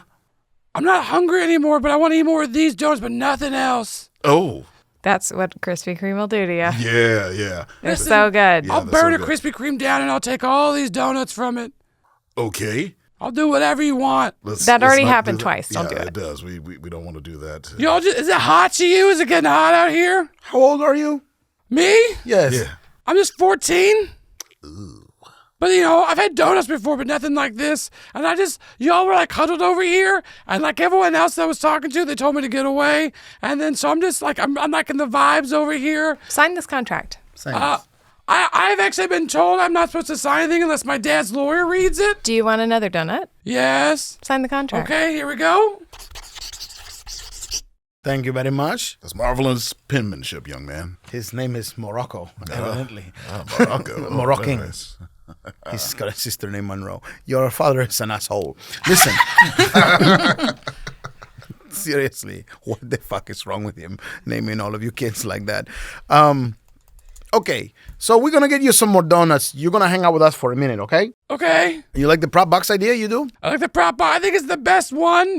I'm not hungry anymore, but I want to eat more of these donuts, but nothing else. Oh. That's what Krispy Kreme will do to you. Yeah. They're so good. Yeah, I'll that's burn so a good. Krispy Kreme down, and I'll take all these donuts from it. Okay. I'll do whatever you want. That already not happened do twice. Don't do Yeah, it. it does. We don't want to do that. Y'all is it hot to you? Is it getting hot out here? How old are you? Me? Yes. Yeah. I'm just 14. But I've had donuts before, but nothing like this. And y'all were like huddled over here, and like everyone else that I was talking to, they told me to get away. And then so I'm just like I'm liking the vibes over here. Sign this contract. I've actually been told I'm not supposed to sign anything unless my dad's lawyer reads it. Do you want another donut? Yes. Sign the contract. Okay, here we go. Thank you very much. That's marvelous penmanship, young man. His name is Morocco, evidently. Morocco. Oh, Moroccan. very nice. He's got a sister named Monroe. Your father is an asshole. Listen. Seriously, what the fuck is wrong with him naming all of you kids like that? Okay, so we're going to get you some more donuts. You're going to hang out with us for a minute, okay? Okay. You like the prop box idea? You do? I like the prop box. I think it's the best one,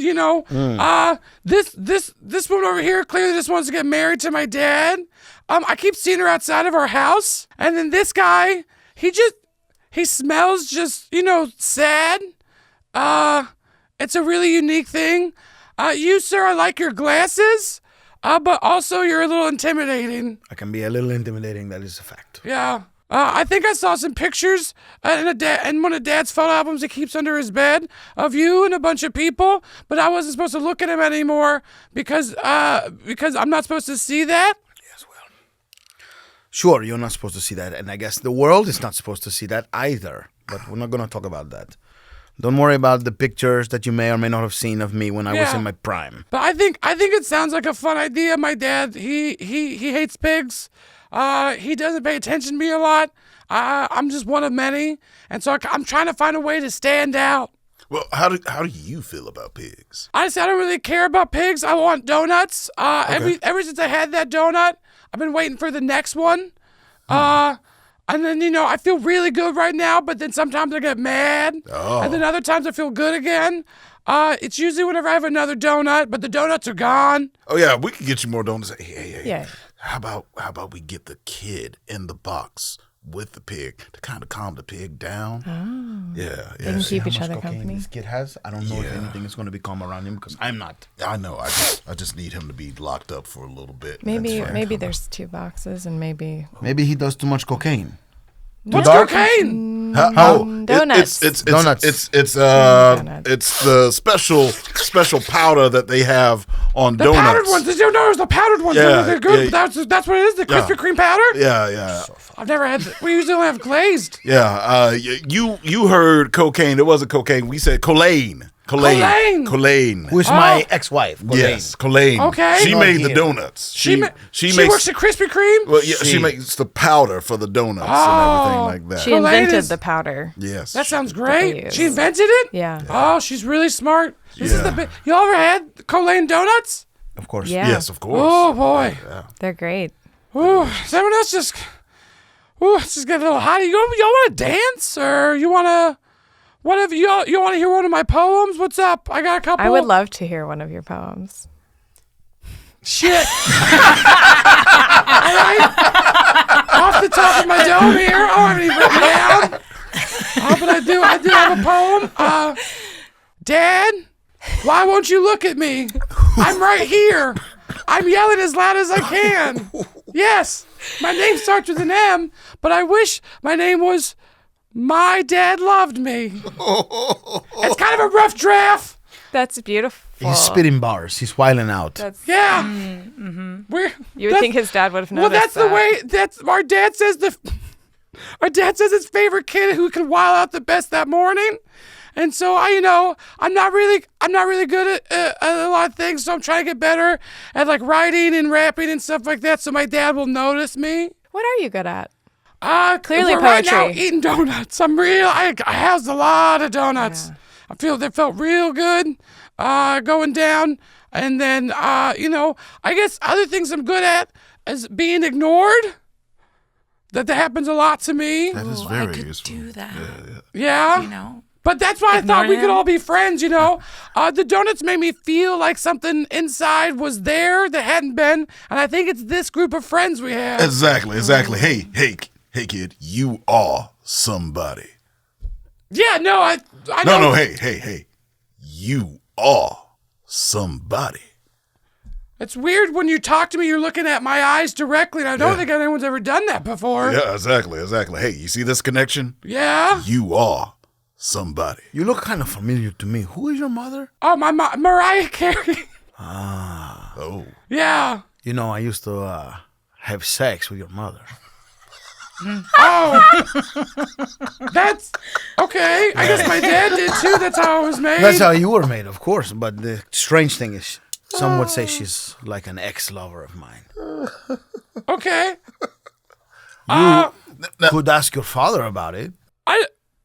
This one over here clearly just wants to get married to my dad. I keep seeing her outside of our house. And then this guy, he smells just, sad. It's a really unique thing. You, sir, I like your glasses. But also you're a little intimidating. I can be a little intimidating. That is a fact. Yeah. I think I saw some pictures in one of Dad's photo albums he keeps under his bed of you and a bunch of people, but I wasn't supposed to look at him anymore because I'm not supposed to see that. Yes, well. Sure, you're not supposed to see that, and I guess the world is not supposed to see that either, but we're not going to talk about that. Don't worry about the pictures that you may or may not have seen of me when I was in my prime. But I think it sounds like a fun idea. My dad, he hates pigs. He doesn't pay attention to me a lot. I'm just one of many, and so I'm trying to find a way to stand out. Well, how do you feel about pigs? Honestly, I don't really care about pigs. I want donuts. Ever since I had that donut, I've been waiting for the next one. And then, I feel really good right now, but then sometimes I get mad. Oh. And then other times I feel good again. It's usually whenever I have another donut, but the donuts are gone. Oh, yeah, we can get you more donuts. Hey. Yeah. How about we get the kid in the box with the pig to kind of calm the pig down? Oh. Yeah. They can keep each How much other cocaine company. this kid has? I don't know if anything is going to be calm around him because I'm not. I know. I just need him to be locked up for a little bit. Maybe there's 2 boxes and maybe Maybe he does too much cocaine. What's cocaine? donuts. It's Donuts. It's Donuts. it's the special powder that they have on The donuts. powdered ones. The powdered ones. Yeah, They're good. yeah. But that's what it is. The Krispy Kreme powder. Yeah. I've never had. We usually only have glazed. Yeah. You heard cocaine. It wasn't cocaine. We said Colane. Colane. Who is my ex-wife? Yes, Colane. Okay. She Not made the here. donuts. She She works at Krispy Kreme. Well, yeah, she makes the powder for the donuts and everything like that. she Colane invented is- the powder. Yes. That sounds they great. use. She invented it. Yeah. Oh, she's really smart. This is Yeah. y'all ever had Colane donuts? Of course. Yeah. Yes, of course. Oh boy. They're great. Ooh, is everyone else just get a little hot? Y'all want to dance, or you want to? Whatever. You want to hear one of my poems? What's up? I got a couple. I would love to hear one of your poems. Shit. All right. Off the top of my dome here. I don't have any written down. But I do have a poem. Dad, why won't you look at me? I'm right here. I'm yelling as loud as I can. Yes, my name starts with an M, but I wish my name was My Dad Loved Me. It's kind of a rough draft. That's beautiful. He's spitting bars. He's wilding out. That's Yeah. You would think his dad would have noticed. Well, that's the way. That's our dad says Our dad says his favorite kid who can wild out the best that morning, and so I'm not really good at a lot of things. So I'm trying to get better at like writing and rapping and stuff like that. So my dad will notice me. What are you good at? Clearly poetry. Right now, eating donuts. I housed a lot of donuts. Yeah. They felt real good. Going down, and then I guess other things I'm good at is being ignored. That happens a lot to me. That is I very could useful. do that. Yeah. But that's why I thought we could all be friends, The donuts made me feel like something inside was there that hadn't been, and I think it's this group of friends we have. Exactly. Hey, kid, you are somebody. Yeah, no, I No, know. hey. You are somebody. It's weird when you talk to me, you're looking at my eyes directly, and I don't think anyone's ever done that before. Yeah, exactly. Hey, you see this connection? Yeah? You are somebody. You look kind of familiar to me. Who is your mother? Oh, my Mariah Carey. Oh. Yeah. I used to have sex with your mother. Oh, that's okay. I guess my dad did too. That's how I was made. That's how you were made, of course. But the strange thing is, some would say she's like an ex-lover of mine. Okay. Could ask your father about it. I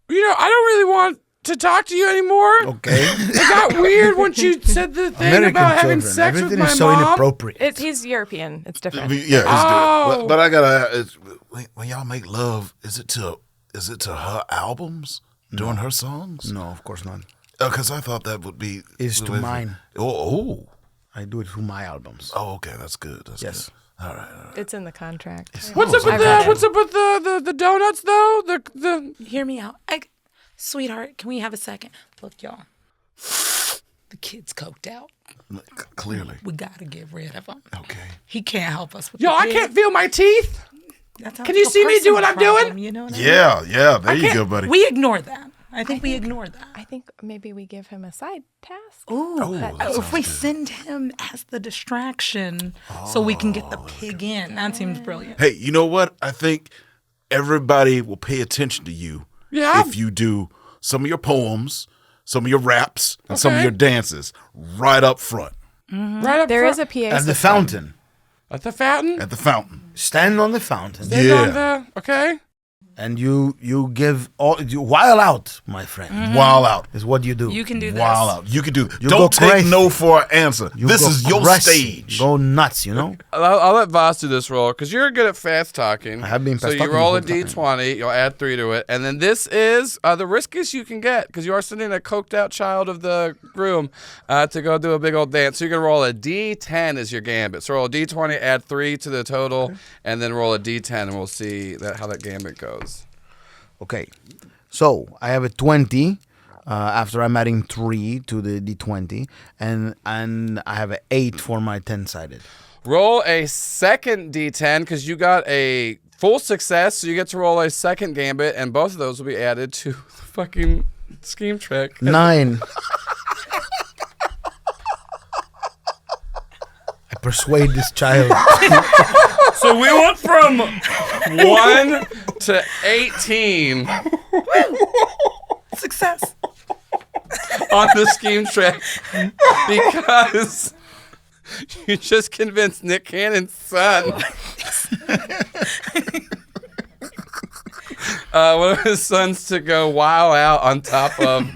don't really want to talk to you anymore. Okay. It got weird once you said the thing American about children. having sex Everything with my is so mom. inappropriate. He's European. It's different. Yeah, it's Oh. good. But I gotta. When y'all make love, is it to her albums during her songs? No, of course not. Because I thought that would be. It's to mine. Oh. I do it through my albums. Oh, okay, that's good. Yes. Good. All right. It's in the contract. What's up with the donuts though? The Hear me out. Sweetheart, can we have a second? Look, y'all. The kid's coked out. Clearly. We gotta get rid of him. Okay. He can't help us with yo, the I kid. can't feel my teeth. That sounds Can you like a see me do personal what I'm problem, doing? You know what I mean? Yeah. There you go, buddy. We ignore that. I think we ignore that. I think maybe we give him a side task. Ooh, that if we sounds good. send him as the distraction so we can get the pig in, that seems brilliant. Hey, you know what? I think everybody will pay attention to you Yeah. if you do some of your poems, some of your raps, and some of Okay. your dances right up front Right up There front. is a PA At the system. fountain. At the fountain. at the fountain. Stand on the fountain. Stand Yeah. on the- okay. And you while out, my friend. Wild out. Is what you do. You can do this. Wild out. You can do. You Don't go take crazy. no for an answer. You This go is your crazy. stage. Go nuts, I'll let Voss do this roll because you're good at fast talking. I have been So fast you talking roll a the whole time. d20, you'll add 3 to it, and then this is the riskiest you can get because you are sending a coked out child of the groom to go do a big old dance. So you're gonna roll a d10 as your gambit. So roll a d20, add 3 to the total, and then roll a d10, and we'll see how that gambit goes. Okay. So I have a 20 after I'm adding 3 to the d20, and I have an 8 for my 10-sided. Roll a second d10 because you got a full success, so you get to roll a second gambit, and both of those will be added to the fucking scheme trick. 9. I persuade this child. So we went from 1 to 18 Success. on the scheme track because you just convinced Nick Cannon's son, one of his sons, to go wild out on top of.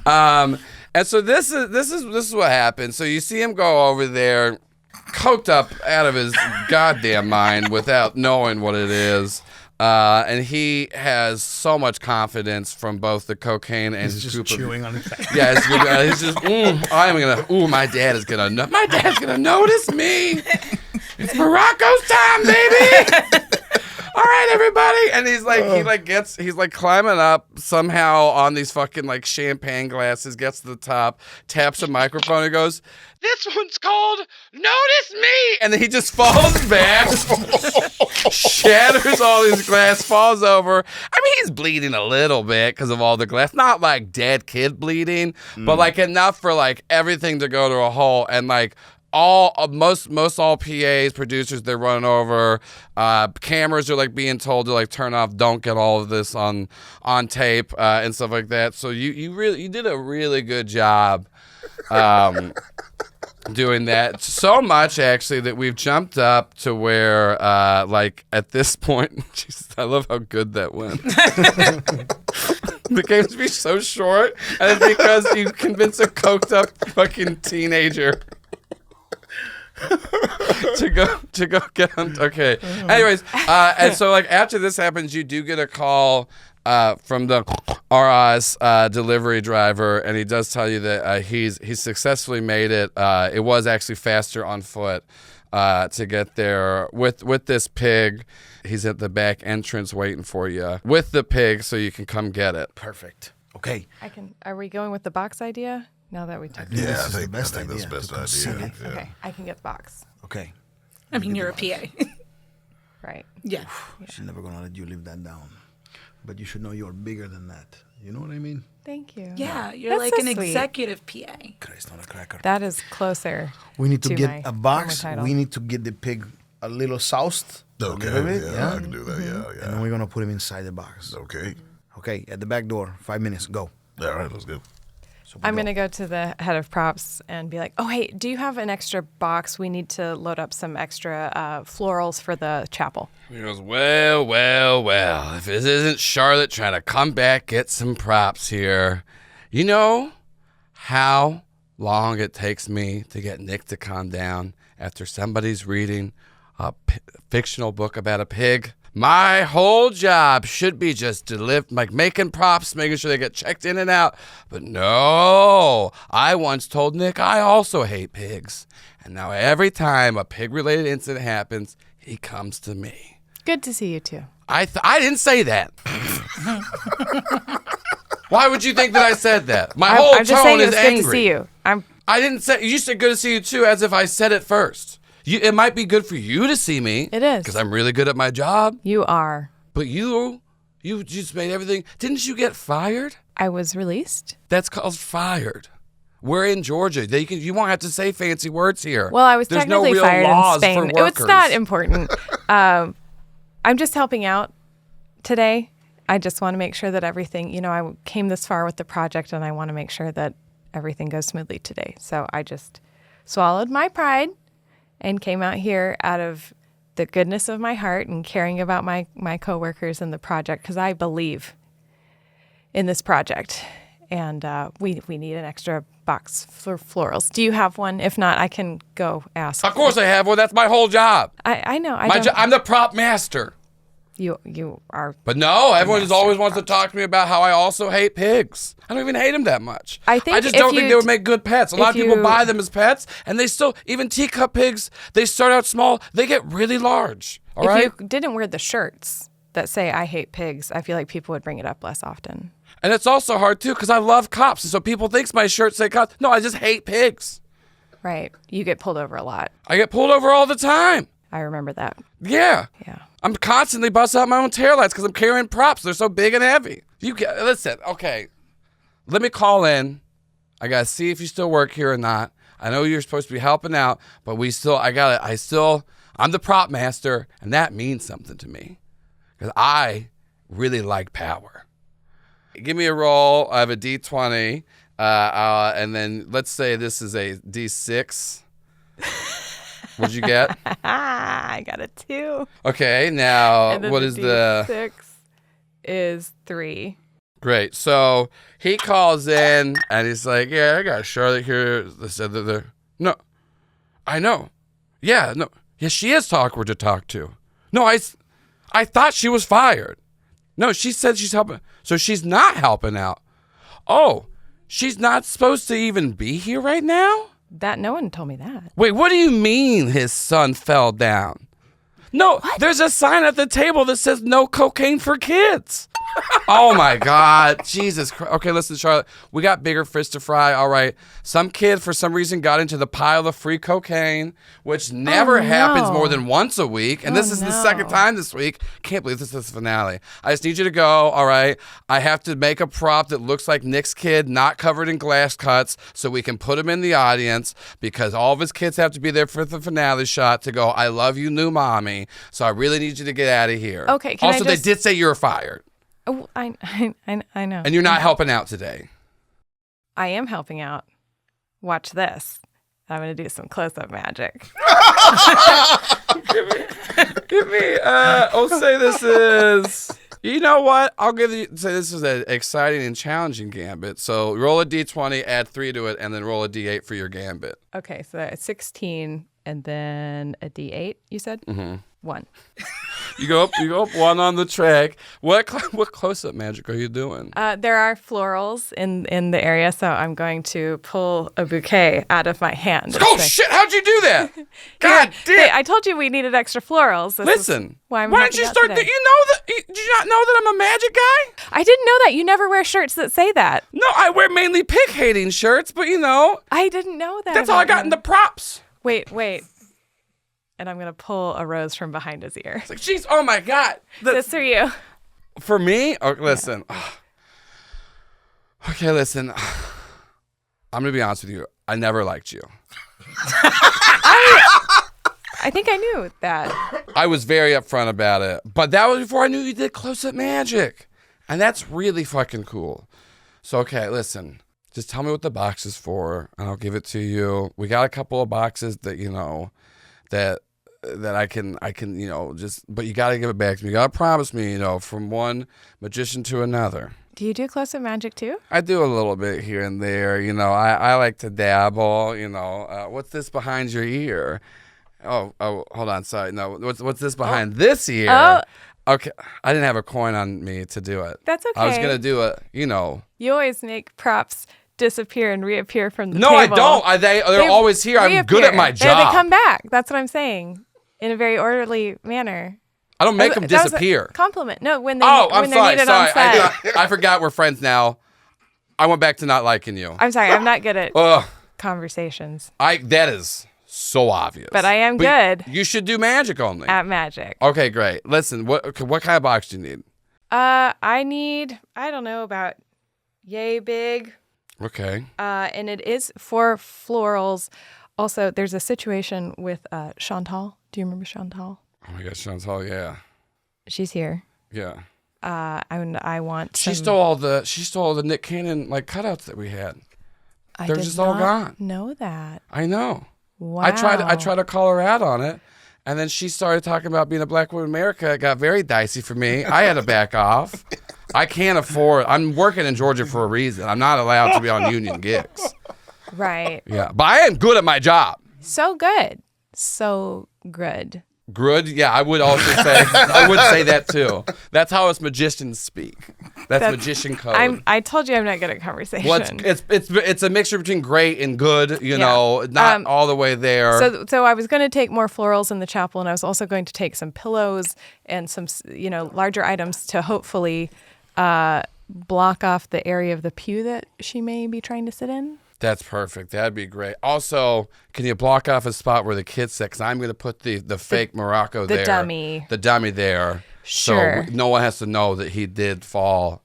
And so this is what happened. So you see him go over there. coked up out of his goddamn mind without knowing what it is. And he has so much confidence from both the cocaine and his Just group chewing on it. Yeah, he's just. My dad is gonna. My dad's gonna notice me. It's Morocco's time, baby. All right, everybody. And he's like climbing up somehow on these fucking like champagne glasses, gets to the top, taps a microphone and goes, "This one's called Notice Me." And then he just falls back, shatters all his glass, falls over. I mean, he's bleeding a little bit because of all the glass. Not like dead kid bleeding, but like enough for like everything to go to a hole. And like most all PAs, producers, they're running over. Cameras are like being told to like turn off, don't get all of this on tape and stuff like that. So you did a really good job doing that. So much actually that we've jumped up to where like at this point, Jesus, I love how good that went. The game's be so short, and it's because you convinced a coked up fucking teenager to go get him. Okay. Anyways, and so like after this happens, you do get a call from the RI's delivery driver, and he does tell you that he's successfully made it. It was actually faster on foot to get there with this pig. He's at the back entrance waiting for you with the pig, so you can come get it. Perfect. Okay. Are we going with the box idea? Now that we took Yeah, This I is the think best that's idea the best to conceal idea. it. Yeah. Okay, I can get the box. Okay. I mean, you're a PA. Right. Yeah. She's never gonna let you live that down. But you should know you're bigger than that. You know what I mean? Thank you. Yeah, you're That's like so an sweet. executive PA. Christ on a cracker. That is closer. We need to to get my a box. former title. We need to get the pig a little soused. a Okay, little bit, yeah, I can do that. Yeah, And then we're gonna put him inside the box. Okay. Okay, at the back door. 5 minutes. Go. All right, let's go. So we I'm go. going to go to the head of props and be like, oh, hey, do you have an extra box? We need to load up some extra florals for the chapel. He goes, well, if this isn't Charlotte trying to come back, get some props here. You know how long it takes me to get Nick to calm down after somebody's reading a fictional book about a pig? My whole job should be just like making props, making sure they get checked in and out. But no, I once told Nick I also hate pigs. And now every time a pig-related incident happens, he comes to me. Good to see you, too. I didn't say that. Why would you think that I said that? My whole I'm just saying tone it is was angry. good to see you. I didn't say. You said good to see you too, as if I said it first. It might be good for you to see me. It is. Because I'm really good at my job. You are. But you just made everything. Didn't you get fired? I was released. That's called fired. We're in Georgia. You won't have to say fancy words here. Well, I was There's technically no real fired laws in Spain. for workers. It's not important. I'm just helping out today. I just want to make sure that everything, I came this far with the project, and I want to make sure that everything goes smoothly today. So I just swallowed my pride and came out here out of the goodness of my heart and caring about my coworkers and the project, because I believe in this project. And we need an extra box for florals. Do you have one? If not, I can go ask. Of course I have one. That's my whole job. I know. I'm the prop master. You are. But no, everyone just always wants to talk to me about how I also hate pigs. I don't even hate them that much. I think just if don't think you they would t- make good pets. A lot of if people you- buy them as pets, and they still, even teacup pigs, they start out small, they get really large. All right? If you didn't wear the shirts that say "I hate pigs," I feel like people would bring it up less often. And it's also hard too, because I love cops, and so people think my shirts say cops. No, I just hate pigs. Right. You get pulled over a lot. I get pulled over all the time. I remember that. Yeah. Yeah. I'm constantly busting out my own taillights because I'm carrying props. They're so big and heavy. Listen, okay. Let me call in. I gotta see if you still work here or not. I know you're supposed to be helping out, but I'm the prop master, and that means something to me. Because I really like power. Give me a roll. I have a D20, and then let's say this is a D6. What'd you get? I got a 2. Okay, now And then what is the... 6 is 3. Great. So he calls in, and he's like, yeah, I got Charlotte here. They said that they're... No, I know. Yeah, no. Yeah, she is awkward to talk to. No, I thought she was fired. No, she said she's helping. So she's not helping out. Oh, she's not supposed to even be here right now? That no one told me that. Wait, what do you mean his son fell down? No, there's a sign at the table that says no cocaine for kids. Oh my God, Jesus Christ. Okay, listen, Charlotte, we got bigger fish to fry. All right, some kid for some reason got into the pile of free cocaine, which never happens more than once a week, and this is the second time this week. Can't believe this is the finale. I just need you to go. All right, I have to make a prop that looks like Nick's kid, not covered in glass cuts, so we can put him in the audience because all of his kids have to be there for the finale shot to go, I love you, new mommy. So I really need you to get out of here. Okay, also, they did say you were fired. Oh, I know. And you're not helping out today. I am helping out. Watch this. I'm going to do some close-up magic. Give me, I'll say this is, you know what? I'll say this is an exciting and challenging gambit. So roll a D20, add 3 to it, and then roll a D8 for your gambit. Okay, so 16 and then a D8, you said? Mm-hmm. 1. You go up 1 on the track. What close-up magic are you doing? There are florals in the area, so I'm going to pull a bouquet out of my hand. Oh, shit, how'd you do that? God damn. Hey, I told you we needed extra florals. Listen, why don't you start, did you not know that I'm a magic guy? I didn't know that. You never wear shirts that say that. No, I wear mainly pig-hating shirts, but I didn't know that. That's all I got in the props. Wait. And I'm going to pull a rose from behind his ear. It's like, jeez, oh my God. This for you. For me? Oh, listen. Yeah. Okay, listen. I'm going to be honest with you. I never liked you. I think I knew that. I was very upfront about it. But that was before I knew you did close-up magic. And that's really fucking cool. So, okay, listen. Just tell me what the box is for, and I'll give it to you. We got a couple of boxes that, that I can, but you got to give it back to me. You got to promise me, from one magician to another. Do you do close-up magic too? I do a little bit here and there. I like to dabble. What's this behind your ear? Oh, hold on. Sorry. No, what's this behind this ear? Oh. Okay. I didn't have a coin on me to do it. That's okay. I was going to do it, You always make props disappear and reappear from the table. table. I don't. They're always here. I'm good at my job. They come back. That's what I'm saying. In a very orderly manner. I don't make them disappear. Compliment. No, when they I'm sorry. needed on set. I forgot we're friends now. I went back to not liking you. I'm sorry. I'm not good at conversations. That is so obvious. But I am good. You should do magic only. At magic. Okay, great. Listen, what kind of box do you need? I need, I don't know, about yay big. Okay. And it is for florals. Also, there's a situation with Chantal. Do you remember Chantal? Oh my gosh, Chantal, yeah. She's here. Yeah. I want She stole all the Nick Cannon cutouts that we had. They're just all gone. Know that. I know. Wow. I tried to call her out on it, and then she started talking about being a black woman in America. It got very dicey for me. I had to back off. I can't afford. I'm working in Georgia for a reason. I'm not allowed to be on union gigs. Right. Yeah, but I am good at my job. So good. So good. Good? Yeah, I would also say, I would say that too. That's how us magicians speak. That's magician code. I told you I'm not good at conversation. Well, it's a mixture between great and good, not all the way there. So I was going to take more florals in the chapel, and I was also going to take some pillows and some, larger items to hopefully block off the area of the pew that she may be trying to sit in. That's perfect. That'd be great. Also, can you block off a spot where the kids sit? Because I'm going to put the fake Morocco there. The dummy there. Sure. So no one has to know that he did fall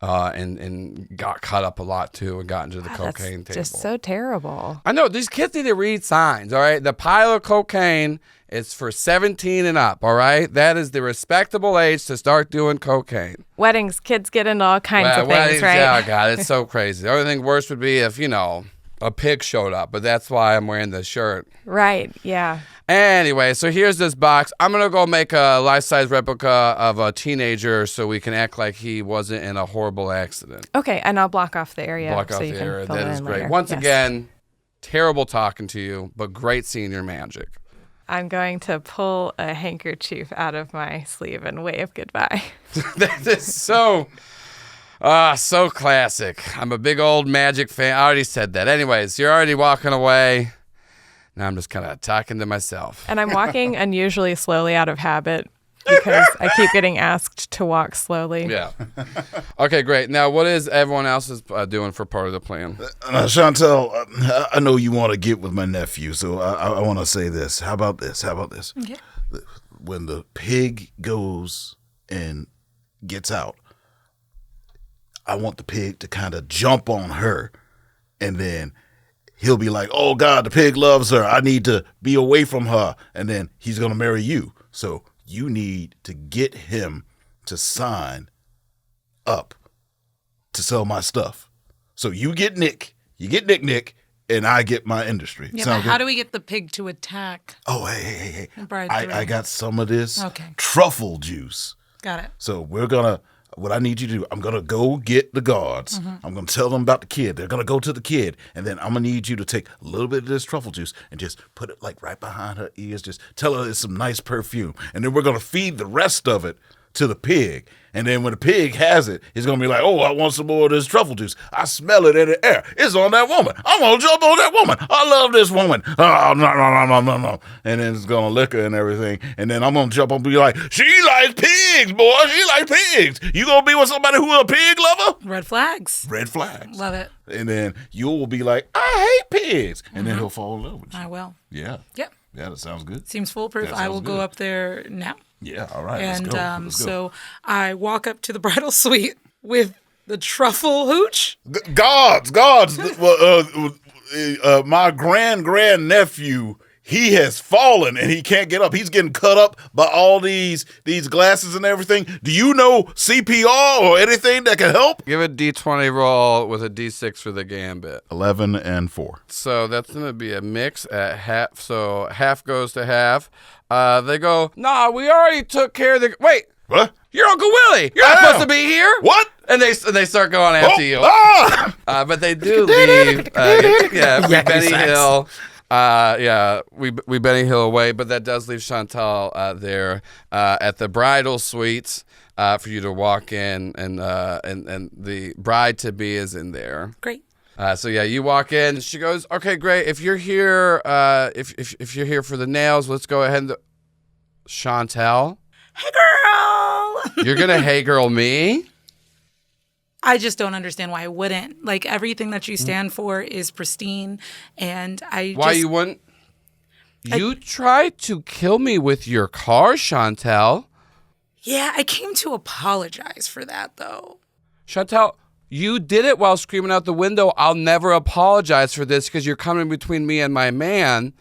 and got cut up a lot, too, and got into the cocaine table. Just so terrible. I know. These kids need to read signs, all right? The pile of cocaine is for 17 and up, all right? That is the respectable age to start doing cocaine. Weddings, kids get into all kinds of things, right? Yeah, God, it's so crazy. The only thing worse would be if, a pig showed up, but that's why I'm wearing this shirt. Right, yeah. Anyway, so here's this box. I'm going to go make a life-size replica of a teenager so we can act like he wasn't in a horrible accident. Okay, and I'll block off the area. Block off the area. That is great. Once again, terrible talking to you, but great seeing your magic. I'm going to pull a handkerchief out of my sleeve and wave goodbye. That is so classic. I'm a big old magic fan. I already said that. Anyways, you're already walking away. Now I'm just kind of talking to myself. And I'm walking unusually slowly out of habit because I keep getting asked to walk slowly. Yeah. Okay, great. Now, what is everyone else doing for part of the plan? Chantel, I know you want to get with my nephew, so I want to say this. How about this? Okay. When the pig goes and gets out, I want the pig to kind of jump on her, and then he'll be like, oh, God, the pig loves her. I need to be away from her. And then he's going to marry you. So you need to get him to sign up to sell my stuff. So you get Nick, and I get my industry. Yeah, Sound but how good? do we get the pig to attack? Oh, hey. Bride I three? got some of this Okay. truffle juice. Got it. So what I need you to do, I'm going to go get the guards. Mm-hmm. I'm going to tell them about the kid. They're going to go to the kid. And then I'm going to need you to take a little bit of this truffle juice and just put it like right behind her ears. Just tell her it's some nice perfume. And then we're going to feed the rest of it to the pig. And then when the pig has it, he's going to be like, oh, I want some more of this truffle juice. I smell it in the air. It's on that woman. I'm going to jump on that woman. I love this woman. Oh, no. And then it's going to lick her and everything. And then I'm going to jump on and be like, she likes pigs, boy. She likes pigs. You going to be with somebody who a pig lover? Red flags. Red flags. Love it. And then you will be like, I hate pigs. And then he'll fall in love with you. I will. Yeah. Yep. Yeah, that sounds good. Seems foolproof. That I will sounds go good. up there now. Yeah, all right. And Let's go. so I walk up to the bridal suite with the truffle hooch. Gods. My grand nephew, he has fallen and he can't get up. He's getting cut up by all these glasses and everything. Do you know CPR or anything that can help? Give a D20 roll with a D6 for the gambit. 11 and 4. So that's going to be a mix at half. So half goes to half. They go, nah, we already took care of the... Wait, What? you're Uncle Willie. You're not supposed to be here. What? And they start going after you. Ah! But they do leave. We Benny Hill. We Benny Hill away, but that does leave Chantal there at the bridal suites for you to walk in, and the bride to be is in there. Great. So you walk in. She goes, "Okay, great. If you're here, if you're here for the nails, let's go ahead and." Chantal, Hey, girl. you're gonna hey girl me. I just don't understand why I wouldn't. Like, everything that you stand for is pristine, and Why you wouldn't? You tried to kill me with your car, Chantal. Yeah, I came to apologize for that, though. Chantal, you did it while screaming out the window, I'll never apologize for this because you're coming between me and my man.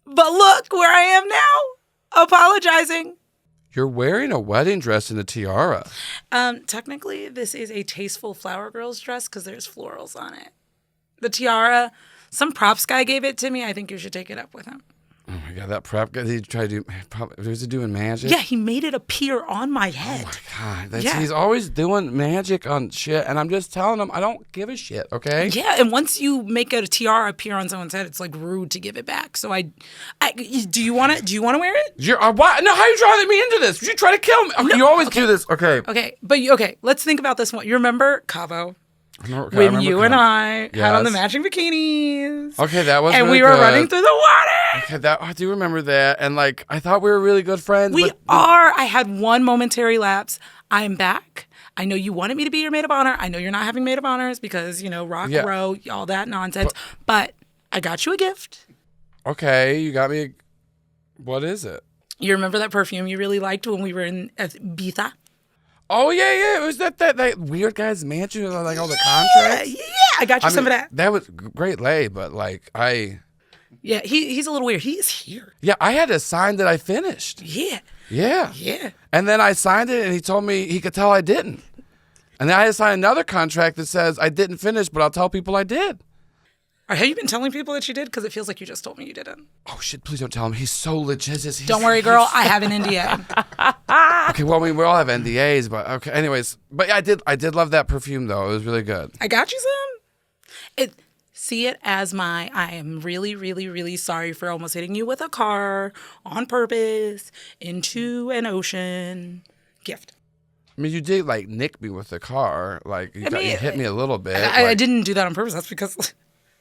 But look where I am now, apologizing. You're wearing a wedding dress and a tiara. Technically, this is a tasteful flower girl's dress because there's florals on it. The tiara, some props guy gave it to me. I think you should take it up with him. Oh my God, that prep guy, he tried to do, was he doing magic? Yeah, he made it appear on my head. God, Yeah. He's always doing magic on shit, and I'm just telling him I don't give a shit, okay? Yeah, and once you make a tiara appear on someone's head, it's like rude to give it back. So do you want to wear it? Why? No, how are you drawing me into this? You try to kill me. Okay, you always do this. Okay. Okay, but let's think about this one. You remember Cabo? I When remember you and I had on the Yes. matching bikinis. Okay, that was and really we were good. running through the water. Okay, I do remember that, and like I thought we were really good friends. We but are. I had one momentary lapse. I am back. I know you wanted me to be your maid of honor. I know you're not having maid of honors because, rock Yeah. row, all that nonsense. But I got you a gift. Okay, you got me. What is it? You remember that perfume you really liked when we were in Ibiza? Oh yeah. It was that weird guy's mansion with like all the contracts. Yeah, I got you some of that. That was great lay, but like Yeah, he's a little weird. He's here. I had a sign that I finished. Yeah. Yeah. Yeah. And then I signed it, and he told me he could tell I didn't. And then I had to sign another contract that says I didn't finish, but I'll tell people I did. Have you been telling people that you did? Because it feels like you just told me you didn't. Oh shit! Please don't tell him. He's so legit. Don't worry, girl. I have an NDA. Okay, well, we all have NDAs, but okay. Anyways, but yeah, I did love that perfume though. It was really good. I got you some. See it as I am really, really, really sorry for almost hitting you with a car on purpose into an ocean gift. I mean, you did like nick me with the car. Like you hit me a little bit. I didn't do that on purpose. That's because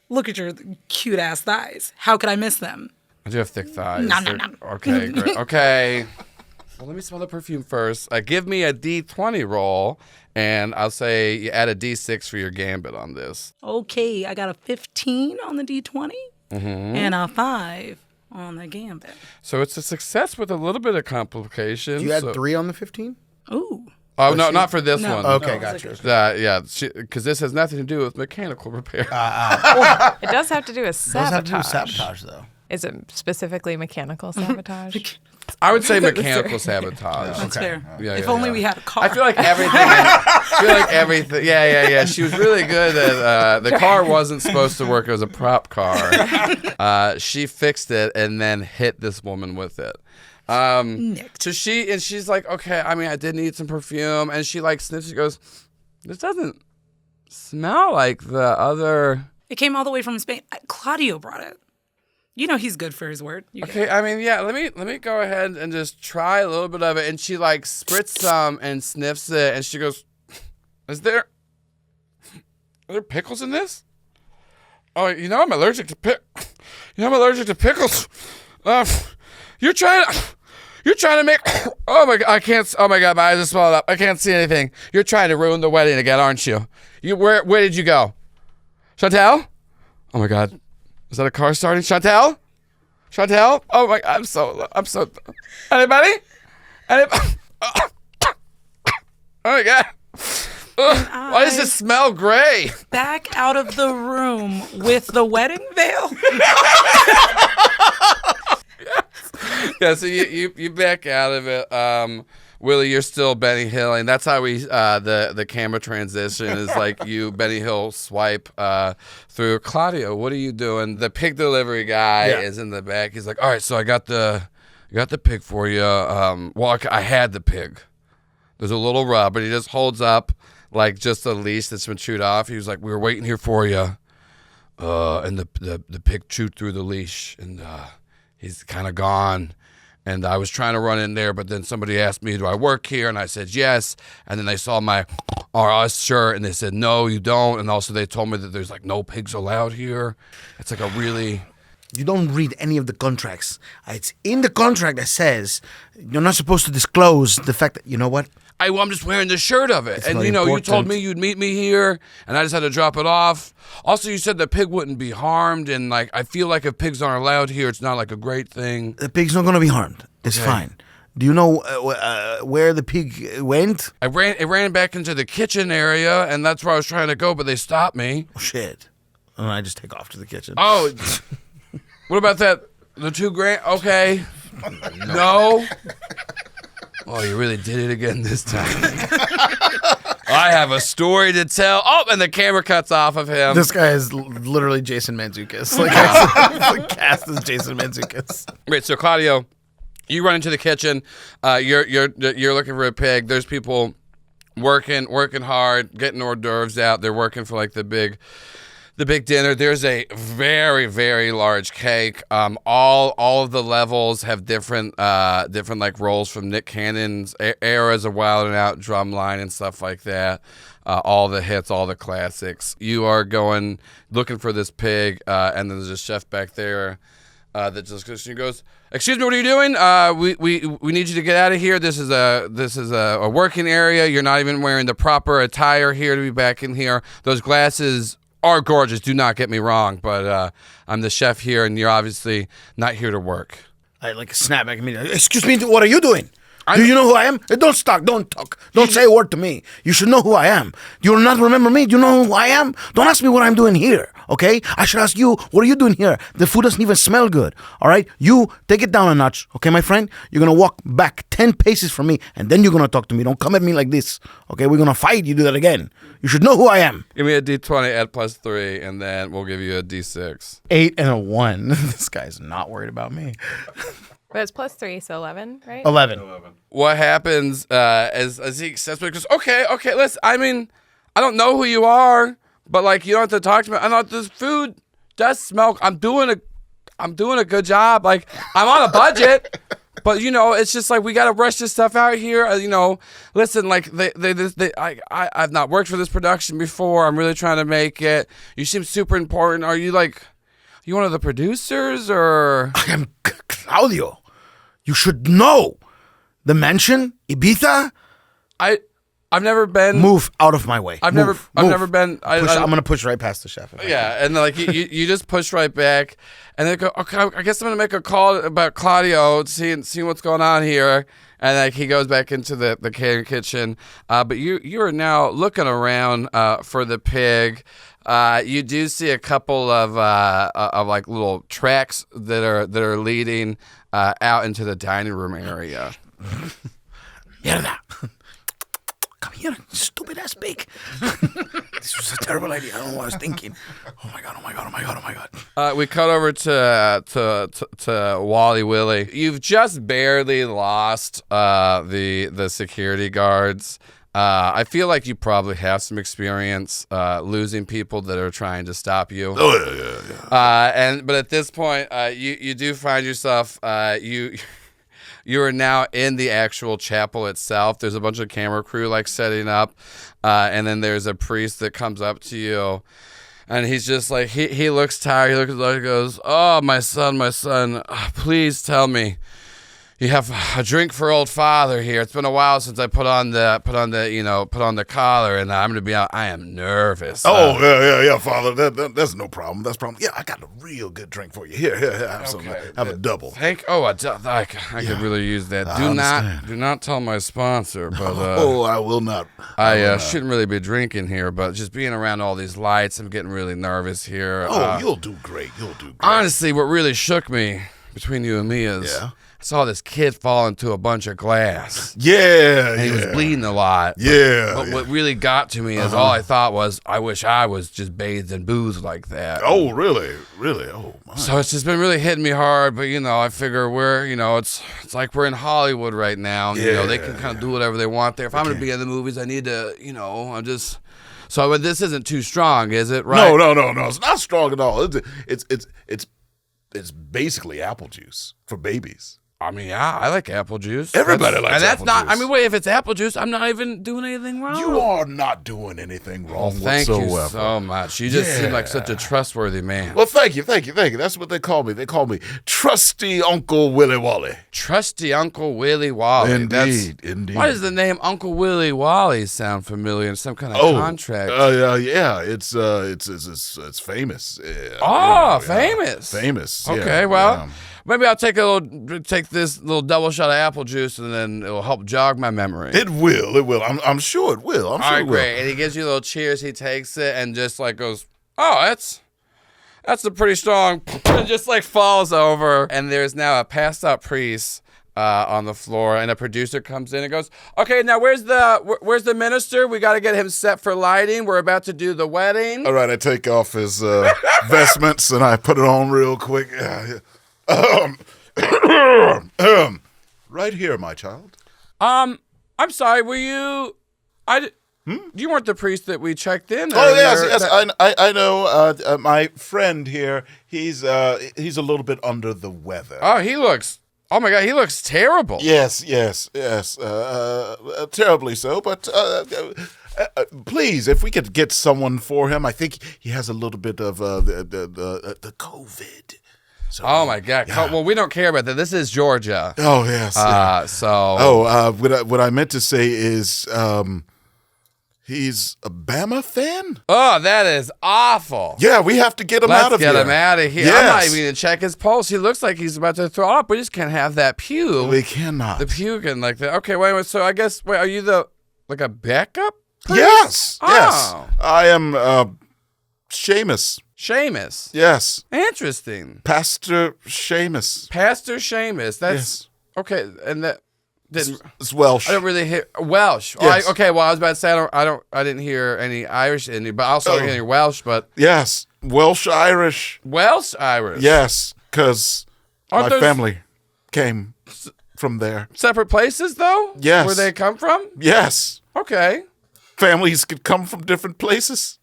look at your cute ass thighs. How could I miss them? I do have thick thighs. No. Okay, great. Okay. Well, let me smell the perfume first. Give me a D20 roll, and I'll say you add a D6 for your gambit on this. Okay, I got a 15 on the D20 and a 5 on the gambit. So it's a success with a little bit of complication. You had 3 on the 15? Ooh. Oh, no, not for this one. Okay, gotcha. Yeah, because this has nothing to do with mechanical repair. It does have to do with sabotage. Does have to do with sabotage, though. Is it specifically mechanical sabotage? I would say mechanical sabotage. That's fair. Yeah, if yeah, only yeah. we had a car. I feel like everything. Yeah. She was really good at. The car wasn't supposed to work. It was a prop car. She fixed it and then hit this woman with it. So she's like, okay. I mean, I did need some perfume, and she like sniffs. She goes, "This doesn't smell like the other." It came all the way from Spain. Claudio brought it. You know he's good for his word. Okay, I mean, yeah. Let me go ahead and just try a little bit of it. And she like spritz some and sniffs it, and she goes, are there pickles in this? Oh, I'm allergic to pickles. You're trying to make. Oh my god, I can't. Oh my god, my eyes are swelled up. I can't see anything. You're trying to ruin the wedding again, aren't you? Where did you go, Chantel? Oh my god. Is that a car starting? Chantel? Oh my, I'm so. Anybody? Oh my god. Why does it smell gray? Back out of the room with the wedding veil. Yeah, so you back out of it. Willie, you're still Benny Hilling. That's how we the camera transition is like you Benny Hill swipe through. Claudio, what are you doing? The pig delivery guy is in the back. He's like, all right, so I got the pig for you. I had the pig. There's a little rub, but he just holds up like just a leash that's been chewed off. He was like, we were waiting here for you, and the pig chewed through the leash, and he's kind of gone. And I was trying to run in there, but then somebody asked me, do I work here? And I said, yes. And then they saw my RS shirt, and they said, no, you don't. And also they told me that there's, like, no pigs allowed here. It's like a really... You don't read any of the contracts. It's in the contract that says you're not supposed to disclose the fact that, you know what? I'm just wearing the shirt of it. It's and, not you important. told me you'd meet me here, and I just had to drop it off. Also, you said the pig wouldn't be harmed, and, like, I feel like if pigs aren't allowed here, it's not, like, a great thing. The pig's not going to be harmed. It's fine. Do you know where the pig went? It ran back into the kitchen area, and that's where I was trying to go, but they stopped me. Oh, shit. And I just take off to the kitchen. Oh, what about that? The $2,000? Okay. No. Oh, you really did it again this time. I have a story to tell. Oh, and the camera cuts off of him. This guy is literally Jason Mantzoukas. Like, cast as Jason Mantzoukas. Right, so Claudio, you run into the kitchen. You're looking for a pig. There's people working hard, getting hors d'oeuvres out. They're working for like the big dinner. There's a very, very large cake. All of the levels have different like roles from Nick Cannon's eras of Wild 'N Out, Drumline, and stuff like that. All the hits, all the classics. You are going looking for this pig, and then there's a chef back there that just goes, "Excuse me, what are you doing? We need you to get out of here. This is a working area. You're not even wearing the proper attire here to be back in here. Those glasses are gorgeous, do not get me wrong, but I'm the chef here, and you're obviously not here to work." I like snap back at me. Excuse me, what are you doing? Do you know who I am? Don't talk. Don't say a word to me. You should know who I am. Do you not remember me? Do you know who I am? Don't ask me what I'm doing here, okay? I should ask you, what are you doing here? The food doesn't even smell good, all right? You take it down a notch, okay, my friend? You're going to walk back 10 paces from me, and then you're going to talk to me. Don't come at me like this, okay? We're going to fight. You do that again. You should know who I am. Give me a D20, add +3, and then we'll give you a D6. 8 and a 1. This guy's not worried about me. But it's +3, so 11, right? 11. What happens as he accepts me, goes, okay, I don't know who you are, but like you don't have to talk to me. I know this food does smell. I'm doing a good job. Like I'm on a budget. But you know, it's just like we gotta rush this stuff out here. You know, listen, like I've not worked for this production before. I'm really trying to make it. You seem super important. Are you one of the producers or? I am Claudio. You should know. The mansion, Ibiza. I've never been. Move out of my way. I've never been. I'm gonna push right past the chef. Yeah, and like you just push right back, and they go, okay, I guess I'm gonna make a call about Claudio, see what's going on here, and like he goes back into the catering kitchen. But you are now looking around for the pig. You do see a couple of like little tracks that are leading out into the dining room area. Mierda. Come here, stupid ass pig. This was a terrible idea. I don't know what I was thinking. Oh my god. We cut over to Wally Willie. You've just barely lost the security guards. I feel like you probably have some experience losing people that are trying to stop you. Oh yeah. But at this point, you do find yourself you are now in the actual chapel itself. There's a bunch of camera crew like setting up, and then there's a priest that comes up to you, and he's just like he looks tired. He looks like he goes, "Oh, my son, please tell me you have a drink for old father here. It's been a while since I put on the collar, and I'm gonna be out. I am nervous." Oh yeah, Father. That's no problem. That's problem. Yeah, I got a real good drink for you. Here. Have some. Have a double. I could really use that. Do not tell my sponsor, but I will not. I shouldn't really be drinking here, but just being around all these lights, I'm getting really nervous here. You'll do great. Honestly, what really shook me between you and me is. Yeah. I saw this kid fall into a bunch of glass. Yeah, and he was bleeding a lot. But what really got to me is all I thought was, I wish I was just bathed in booze like that. Oh, really? Oh, my. So it's just been really hitting me hard. But, I figure it's like we're in Hollywood right now. Yeah, they can kind of do whatever they want there. If I'm going to be in the movies, I need to, I'm just... So this isn't too strong, is it? Right? No. It's not strong at all. It's basically apple juice for babies. I mean, yeah, I like apple juice. Everybody likes and that's apple not. juice. I mean, wait, if it's apple juice, I'm not even doing anything wrong. You are not doing anything wrong Thank whatsoever. you so much. You just seem like such a trustworthy man. Well, thank you. That's what they call me. They call me Trusty Uncle Willie Wally. Trusty Uncle Willie Wally. Indeed. Why does the name Uncle Willie Wally sound familiar in some kind of contract? Yeah. It's famous. Famous. Famous. Okay, well. Maybe I'll take this little double shot of apple juice, and then it'll help jog my memory. It will. I'm sure it will. All right, great. And he gives you a little cheers. He takes it and just like goes, "Oh, that's a pretty strong," and just like falls over. And there's now a passed out priest on the floor, and a producer comes in and goes, "Okay, now where's the minister? We got to get him set for lighting. We're about to do the wedding." All right, I take off his vestments and I put it on real quick. Right here, my child. I'm sorry. Were you? You weren't the priest that we checked in. Oh yes. I know. My friend here. He's a little bit under the weather. Oh my God, he looks terrible. Yes. Terribly so. But please, if we could get someone for him, I think he has a little bit of the COVID. So, oh my God! Yeah. Well, we don't care about that. This is Georgia. Oh yes. What I meant to say is, he's a Bama fan. Oh, that is awful. Yeah, we have to get him out of here. Let's get him out of here. Yes. I'm not even going to check his pulse. He looks like he's about to throw up. We just can't have that pew. We cannot. The puking like that. Okay, wait. So I guess are you a backup priest? Yes. Oh. Yes. I am Seamus. Seamus. Yes. Interesting. Pastor Seamus. Pastor Seamus. That's okay. And that it's Welsh. I don't really hear Welsh. Yes. Okay. Well, I was about to say I didn't hear any Irish in it, but I also didn't hear any Welsh. But yes, Welsh Irish. Welsh Irish. Yes, because my family came from there. Separate places, though. Yes. Where they come from. Yes. Okay. Families could come from different places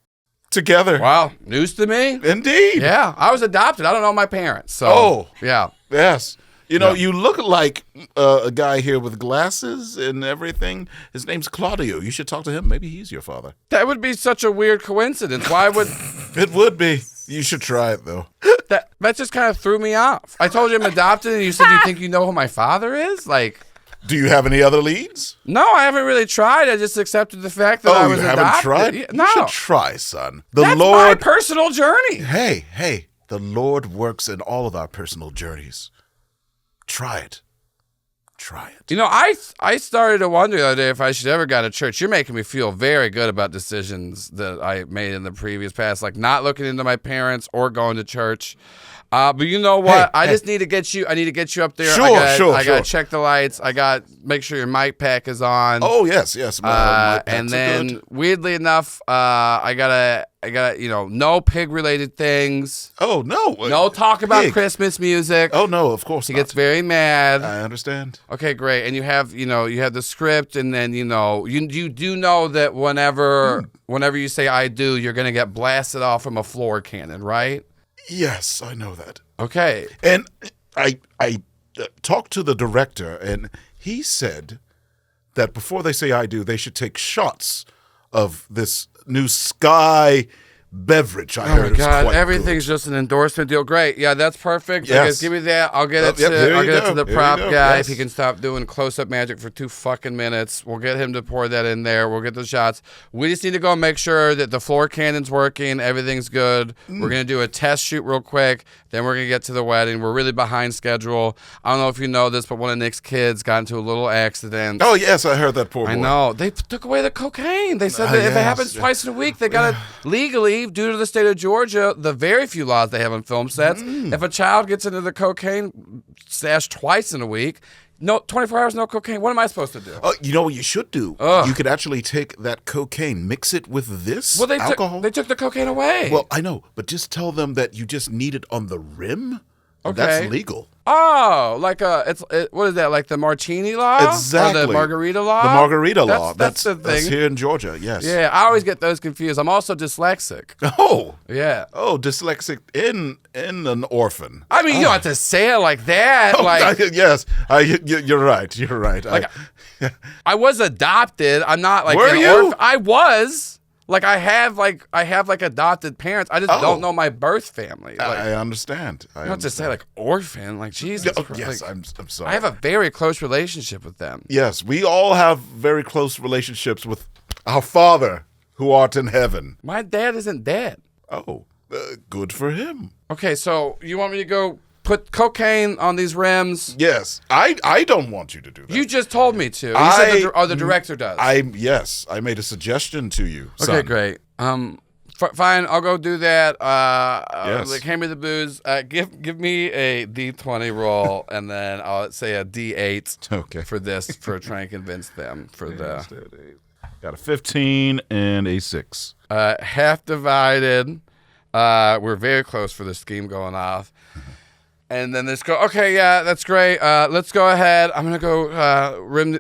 together. Wow, news to me. Indeed. Yeah, I was adopted. I don't know my parents. So, Oh. yeah. Yes. You know, you look like a guy here with glasses and everything. His name's Claudio. You should talk to him. Maybe he's your father. That would be such a weird coincidence. Why would It would be. You should try it, though. that just kind of threw me off? I told you I'm adopted, and you said you think you know who my father is? Like, Do you have any other leads? no, I haven't really tried. I just accepted the fact that I was you adopted. haven't tried? Yeah, You no, should try, son. The that's my Lord. personal journey. Hey, the Lord works in all of our personal journeys. Try it. Try it. You know, I started to wonder the other day if I should ever go to church. You're making me feel very good about decisions that I made in the previous past, like not looking into my parents or going to church. But you know what? I just need to get you. I need to get you up there. I gotta check the lights. I got make sure your mic pack is on. Oh yes. And then weirdly enough, I gotta no pig related things. Oh no. No talk about pig. Christmas music. Oh no, of course He not. gets very mad. I understand. Okay, great. And you have the script, and then you do know that whenever you say I do, you're gonna get blasted off from a floor cannon, right? Yes, I know that. Okay. And I talked to the director, and he said that before they say I do, they should take shots of this new Sky beverage. I heard Oh my it's God! quite Everything's good. just an endorsement deal. Great. Yeah, that's perfect. Yes. I guess give me that. I'll get it Yep, there I'll you get it go. to the There you prop go. guy Yes. if he can stop doing close-up magic for 2 fucking minutes. We'll get him to pour that in there. We'll get the shots. We just need to go and make sure that the floor cannon's working. Everything's good. We're gonna do a test shoot real quick. Then we're gonna get to the wedding. We're really behind schedule. I don't know if you know this, but one of Nick's kids got into a little accident. Oh yes, I heard that. Poor boy. I know. They took away the cocaine. They said that if it yes. happens twice in a week, they got to legally, due to the state of Georgia, the very few laws they have on film sets, if a child gets into the cocaine stash twice in a week, no 24 hours, no cocaine, what am I supposed to do? You know what you should do? Ugh. You could actually take that cocaine, mix it with this Well, alcohol. they took the cocaine away. Well, I know, but just tell them that you just need it on the rim. and Okay. That's legal. Oh, like what is that? Like the martini law? Exactly. Or the margarita law? The margarita law. That's the thing. That's here in Georgia. Yes. Yeah, I always get those confused. I'm also dyslexic. Oh. Yeah. Oh, dyslexic in an orphan. I mean, you don't have to say it like that. Oh, like, yes, you're right. You're right. I was adopted. I'm not like Were an you? orphan. I was. Like I have adopted parents. I just don't know my birth family. Like, I understand. you don't have to say like orphan. Like Jesus. Oh, Christ. yes, Like, I'm sorry. I have a very close relationship with them. Yes, we all have very close relationships with our Father who art in heaven. My dad isn't dead. Oh, good for him. Okay, so you want me to go put cocaine on these rims? Yes, I don't want you to do that. You just told me to. You said the director does. Yes, I made a suggestion to you. Okay, son. great. Fine, I'll go do that. Yes. Like, hand me the booze. Give me a D20 roll, and then I'll say a D8. Okay. For trying to convince them for the Got a 15 and a 6. half divided. We're very close for the scheme going off. And then let's go. Okay, yeah, that's great. Let's go ahead. I'm gonna go rim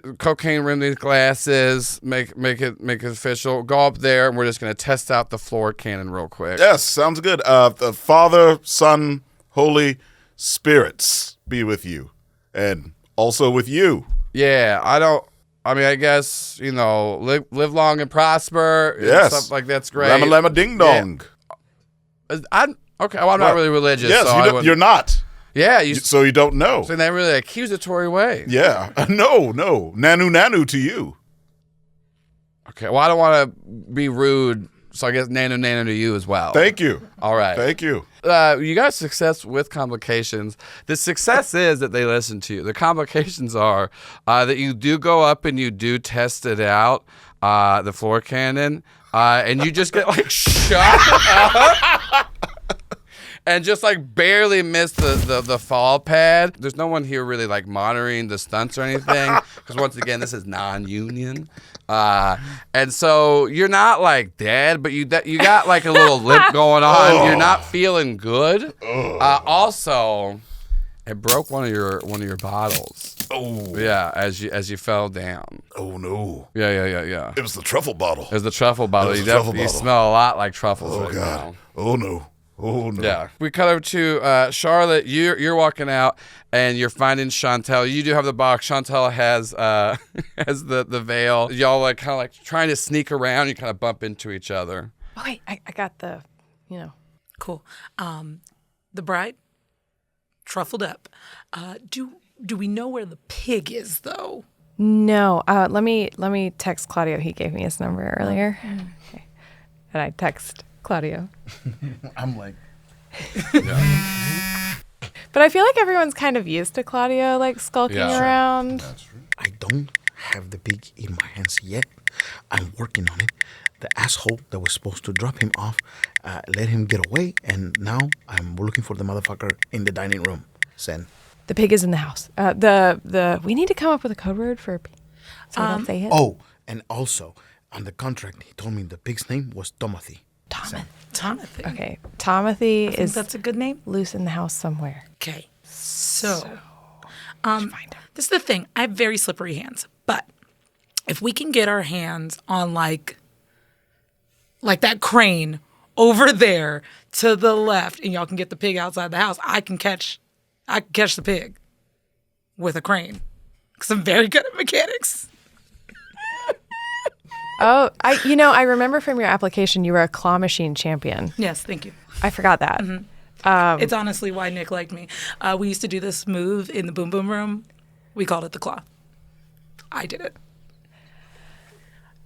these glasses. Make it official. Go up there, and we're just gonna test out the floor cannon real quick. Yes, sounds good. The Father, Son, Holy Spirits be with you, and also with you. Yeah, I guess live long and prosper. And Yes, stuff like that's great. Lama lama ding dong. I'm not really religious. Yes, so you're not. Yeah, So you don't know. in that really accusatory way. Yeah. No. Nanu to you. Okay, well, I don't want to be rude, so I guess nano to you as well. Thank you. All right. Thank you. You got success with complications. The success is that they listen to you. The complications are that you do go up and you do test it out, the floor cannon, and you just get like shot up. And just like barely missed the fall pad. There's no one here really like monitoring the stunts or anything, because once again, this is non-union, and so you're not like dead, but you got like a little lip going on. You're not feeling good. Also, it broke one of your bottles. Oh. Yeah, as you fell down. Oh, no. Yeah. It was the truffle bottle. It was the truffle bottle. It was You the truffle definitely bottle. smell a lot like truffles Oh, right God. now. Oh, no. Oh, no. Yeah. We cut over to Charlotte. You're walking out and you're finding Chantel. You do have the box. Chantel has has the veil. Y'all like kind of like trying to sneak around. You kind of bump into each other. Oh, wait, I got the, Cool. The bride, truffled up. Do we know where the pig is, though? No. Let me text Claudio. He gave me his number earlier. Okay. And I text Claudio. I'm like, But I feel like everyone's kind of used to Claudio like skulking Yeah. around. I don't have the pig in my hands yet. I'm working on it. The asshole that was supposed to drop him off let him get away, and now I'm looking for the motherfucker in the dining room. Send. The pig is in the house. We need to come up with a code word for pig. So we don't say it. Oh, and also on the contract, he told me the pig's name was Tomothy. Timothy. Okay. Tomothy I think is that's a good name. loose in the house somewhere. Okay. So, Find him. this is the thing. I have very slippery hands, but if we can get our hands on like that crane over there to the left, and y'all can get the pig outside the house, I can catch the pig with a crane because I'm very good at mechanics. Oh, I remember from your application you were a claw machine champion. Yes, thank you. I forgot that. It's honestly why Nick liked me. We used to do this move in the boom boom room. We called it the claw. I did it.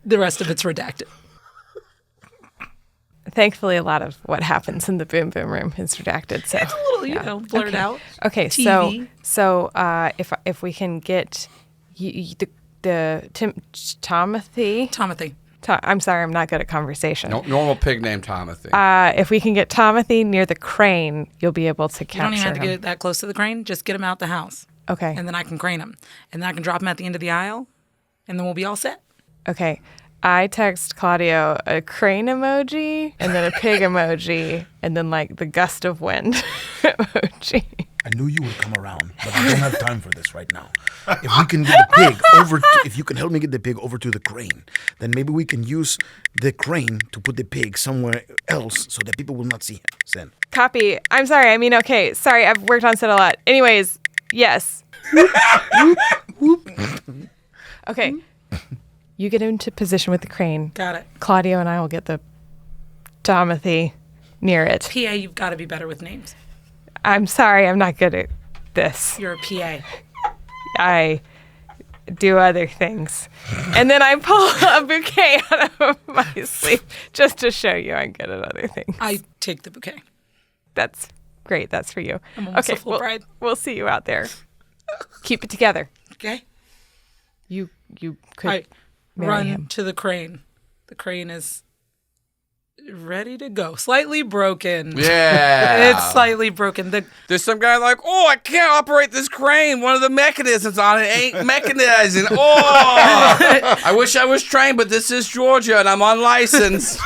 The rest of it's redacted. Thankfully, a lot of what happens in the boom boom room is redacted. So It's a little, blurred out. Okay, TV. so if we can get Timothy. I'm sorry, I'm not good at conversation. No, normal pig named Timothy. If we can get Timothy near the crane, you'll be able to You don't capture even have to him. get that close to the crane. Just get him out the house. Okay. And then I can crane him. And then I can drop him at the end of the aisle. And then we'll be all set. Okay. I text Claudio a crane emoji and then a pig emoji and then like the gust of wind emoji. I knew you would come around, but I don't have time for this right now. If we can get the pig if you can help me get the pig over to the crane, then maybe we can use the crane to put the pig somewhere else so that people will not see him. Send. Copy. I'm sorry. I mean, okay. Sorry, I've worked on set a lot. Anyways, yes. Okay. You get into position with the crane. Got it. Claudio and I will get the Timothy near it. PA, you've got to be better with names. I'm sorry, I'm not good at this. You're a PA. I do other things. And then I pull a bouquet out of my sleeve just to show you I'm good at other things. I take the bouquet. That's great. That's for you. I'm almost a full bride. We'll see you out there. Keep it together. Okay? You could I marry run him. to the crane. The crane is ready to go. Slightly broken. yeah. It's slightly broken. There's some guy like, oh, I can't operate this crane. One of the mechanisms on it ain't mechanizing. Oh, I wish I was trained, but this is Georgia and I'm on license.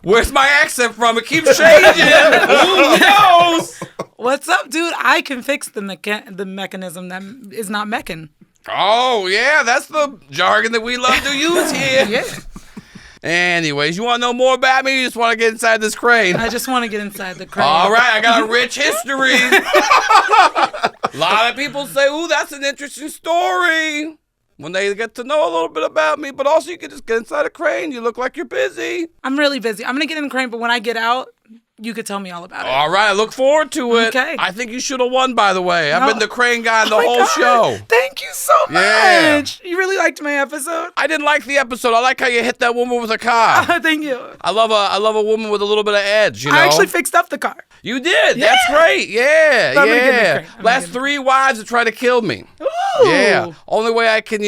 Where's my accent from? It keeps changing. Who knows? What's up, dude? I can fix the mechanism that is not mechan. Oh, yeah, that's the jargon that we love to use here. Yeah. Anyways, you want to know more about me? You just want to get inside this crane. I just want to get inside the crane. All right, I got a rich history. A lot of people say, ooh, that's an interesting story. When they get to know a little bit about me, but also you can just get inside a crane. You look like you're busy. I'm really busy. I'm going to get in the crane, but when I get out, you could tell me all about it. All right, I look forward to it. Okay. I think you should have won, by the way. I've No. been the crane guy the Oh my whole God. show. Thank you so Yeah. much. You really liked my episode. I didn't like the episode. I like how you hit that woman with a car. Thank you. I love a woman with a little bit of edge, you know? I actually fixed up the car. You did. Yeah. That's great. Yeah, But I'm gonna give it yeah. credit. I'm Last gonna give 3 wives to try to kill me. Ooh. Yeah. Only way I can,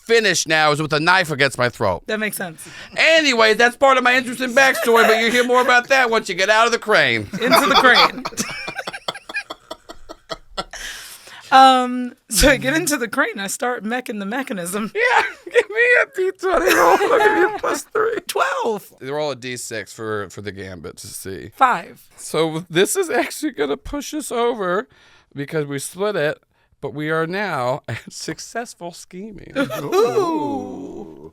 finish now is with a knife against my throat. That makes sense. Anyway, that's part of my interesting backstory, but you'll hear more about that once you get out of the crane. Into the crane. So I get into the crane. I start meching the mechanism. Yeah, give me a D20 roll. I'll give you a +3. 12. They roll a D6 for the gambit to see. 5. So this is actually going to push us over because we split it. but we are now at successful scheming.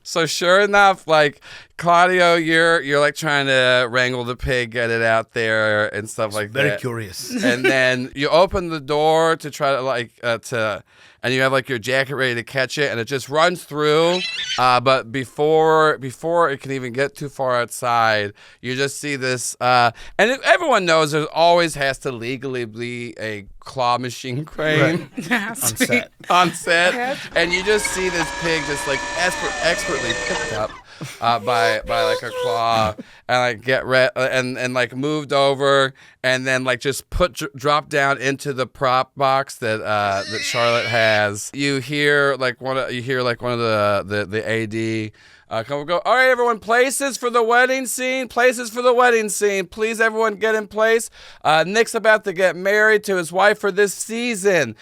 So sure enough, like Claudio, you're like trying to wrangle the pig, get it out there and stuff like that. Very curious. And then you open the door to try to and you have like your jacket ready to catch it, and it just runs through. But before it can even get too far outside, you just see this. And everyone knows there always has to legally be a claw machine crane on set, and you just see this pig just like expertly picked up by like a claw and like get and like moved over and then like just drop down into the prop box that Charlotte has. You hear like one of the AD go, all right, everyone, places for the wedding scene. Please, everyone, get in place. Nick's about to get married to his wife for this season.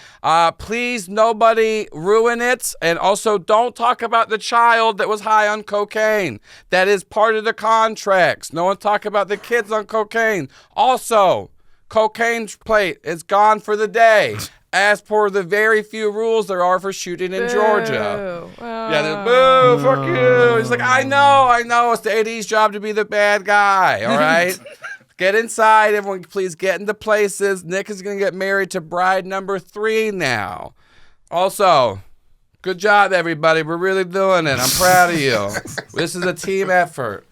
Please, nobody ruin it. And also, don't talk about the child that was high on cocaine. That is part of the contracts. No one talk about the kids on cocaine. Also, cocaine plate is gone for the day. As per the very few rules there are for shooting in Georgia. Yeah, boo, fuck you. He's like, I know. It's the AD's job to be the bad guy, all right? Get inside. Everyone, please get into places. Nick is going to get married to bride number 3 now. Also, good job, everybody. We're really doing it. I'm proud of you. This is a team effort.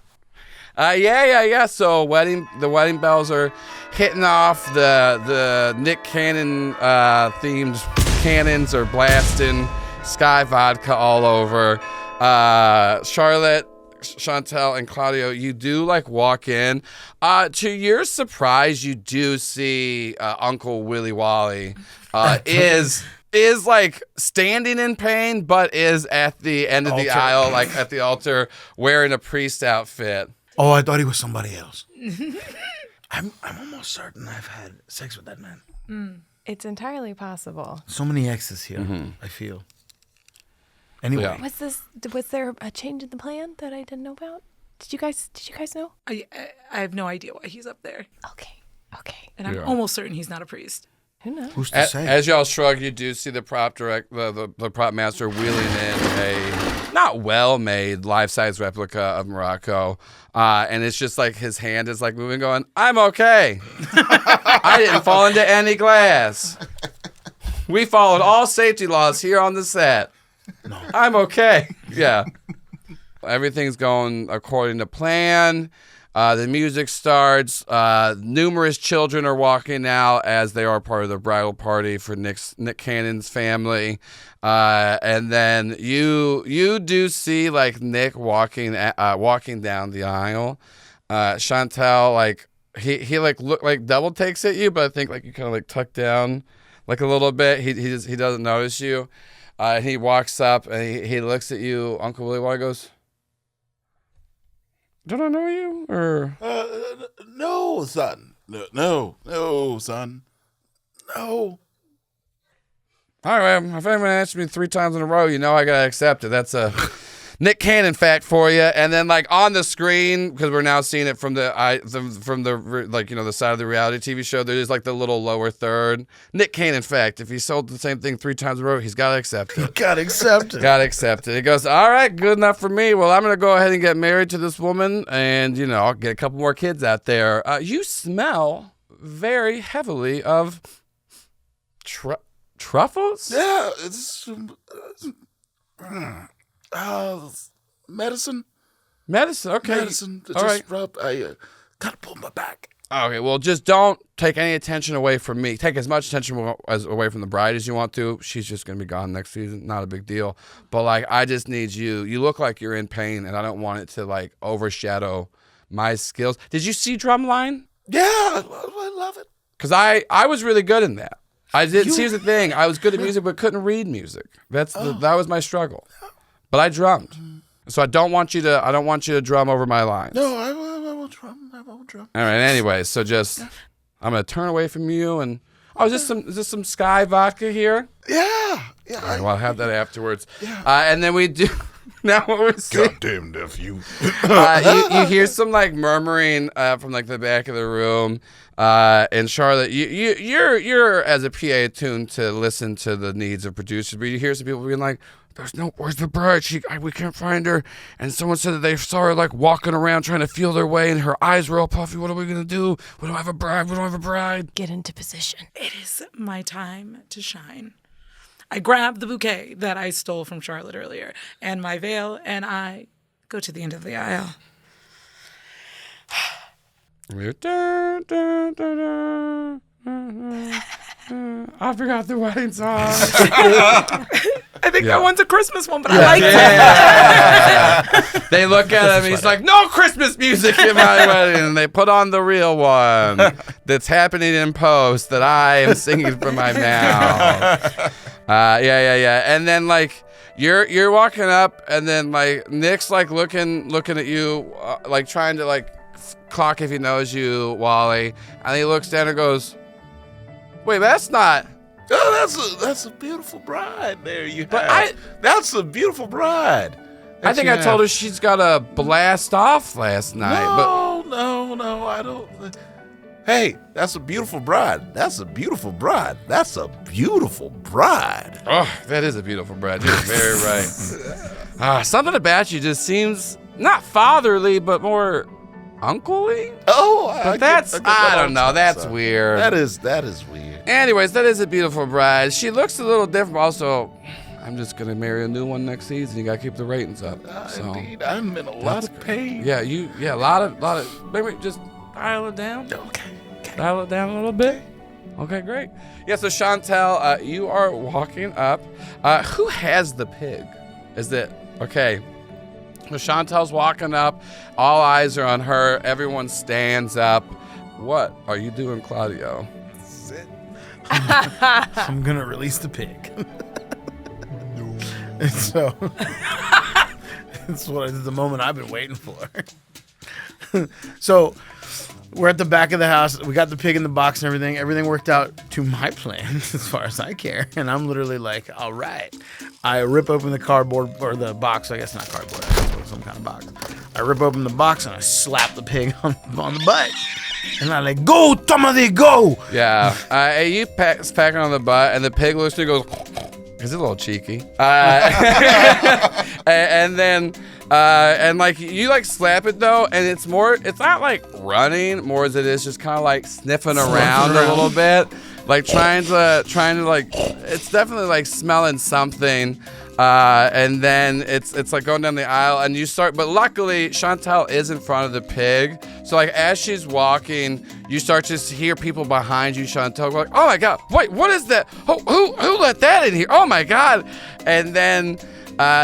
Yeah. So the wedding bells are hitting off. The Nick Cannon themed cannons are blasting. Sky vodka all over. Charlotte, Chantel, and Claudio, you do like walk in. To your surprise, you do see Uncle Willy Wally is like standing in pain, but is at the end of the aisle, like at the altar, wearing a priest outfit. Oh, I thought he was somebody else. I'm almost certain I've had sex with that man. It's entirely possible. So many exes here, I feel. Anyway. Yeah. Was there a change in the plan that I didn't know about? Did you guys know? I have no idea why he's up there. Okay. And I'm almost certain he's not a priest. Who knows? Who's to say? As y'all shrug, you do see the prop master wheeling in a not well-made life-size replica of Morocco, and it's just like his hand is like moving, going, "I'm okay. I didn't fall into any glass. We followed all safety laws here on the set. No. I'm okay." Yeah, everything's going according to plan. The music starts. Numerous children are walking out as they are part of the bridal party for Nick Cannon's family. And then you do see like Nick walking down the aisle. Chantel, like he like look like double takes at you, but I think like you kind of like tuck down like a little bit. He doesn't notice you. He walks up and he looks at you, Uncle Willie Wally, goes, "Don't I know you?" Or No, son. No, son. No. All right, if anyone asks me 3 times in a row, you know I gotta accept it. That's a Nick Cannon fact for you. And then like on the screen, because we're now seeing it from the like, you know, the side of the reality TV show, there's like the little lower third. Nick Cannon fact: if he sold the same thing 3 times in a row, he's gotta accept it. Gotta accept it. Gotta accept it. He goes, all right, good enough for me. Well, I'm gonna go ahead and get married to this woman, and you know, I'll get a couple more kids out there. You smell very heavily of truffles? Yeah, it's medicine. Medicine, okay. Medicine. All right. I gotta pull my back. Okay, well, just don't take any attention away from me. Take as much attention away from the bride as you want to. She's just going to be gone next season. Not a big deal. But, like, I just need you. You look like you're in pain, and I don't want it to, like, overshadow my skills. Did you see Drumline? Yeah, I love it. Because I was really good in that. Here's the thing. I was good at music, but couldn't read music. That was my struggle. But I drummed. So I don't want you to drum over my lines. No, I won't drum. I won't drum. All right. Anyway, so just I'm gonna turn away from you and is this some Sky vodka here? Yeah. All right, well, I'll have that afterwards. Yeah. And then we do Not what we're seeing. Goddamn nephew. You hear some like murmuring from like the back of the room, and Charlotte, you're as a PA attuned to listen to the needs of producers, but you hear some people being like, where's the bride? We can't find her. And someone said that they saw her like walking around trying to feel their way, and her eyes were all puffy. What are we gonna do? We don't have a bride. Get into position. It is my time to shine. I grab the bouquet that I stole from Charlotte earlier and my veil, and I go to the end of the aisle. I forgot the wedding song. I think that one's a Christmas one, but I like it. They look at him, and he's like, no Christmas music in my wedding. And they put on the real one that's happening in post that I am singing from my mouth. Yeah. And then, like, you're walking up, and then, like, Nick's, like, looking at you, like, trying to, like, clock if he knows you, Wally. And he looks down and goes, wait, that's not... Oh, that's a beautiful bride there that's a beautiful bride. I think I told her she's got a blast off last night. No, I don't. Hey, that's a beautiful bride. That's a beautiful bride. That's a beautiful bride. Oh, that is a beautiful bride. You're very right. Something about you just seems not fatherly, but more uncle-y. Oh, I don't know. That's weird. That is weird. Anyways, that is a beautiful bride. She looks a little different. Also, I'm just gonna marry a new one next season. You gotta keep the ratings up. So. Indeed, I'm in a lot of pain. Yeah, a lot of. Maybe just dial it down. Okay. Dial it down a little bit. Okay, great. Yeah. So Chantel, you are walking up. Who has the pig? Is it okay? So Chantel's walking up. All eyes are on her. Everyone stands up. What are you doing, Claudio? I'm gonna release the pig. And so it's the moment I've been waiting for. So we're at the back of the house. We got the pig in the box and everything. Everything worked out to my plan as far as I care. And I'm literally like, all right. I rip open the cardboard or the box. I guess not cardboard. I guess it's some kind of box. I rip open the box and I slap the pig on the butt. And I'm like, go, Tommy, go! Yeah. You packing on the butt, and the pig looks at you and goes, is it a little cheeky? And then, and like, you like slap it though, and it's not like running more as it is just kind of like sniffing around a little bit. Like trying to like, it's definitely like smelling something. And then it's like going down the aisle, and you start, but luckily Chantel is in front of the pig. So like as she's walking, you start to hear people behind you, Chantel, go like, oh my God, wait, what is that? Who let that in here? Oh my God. And then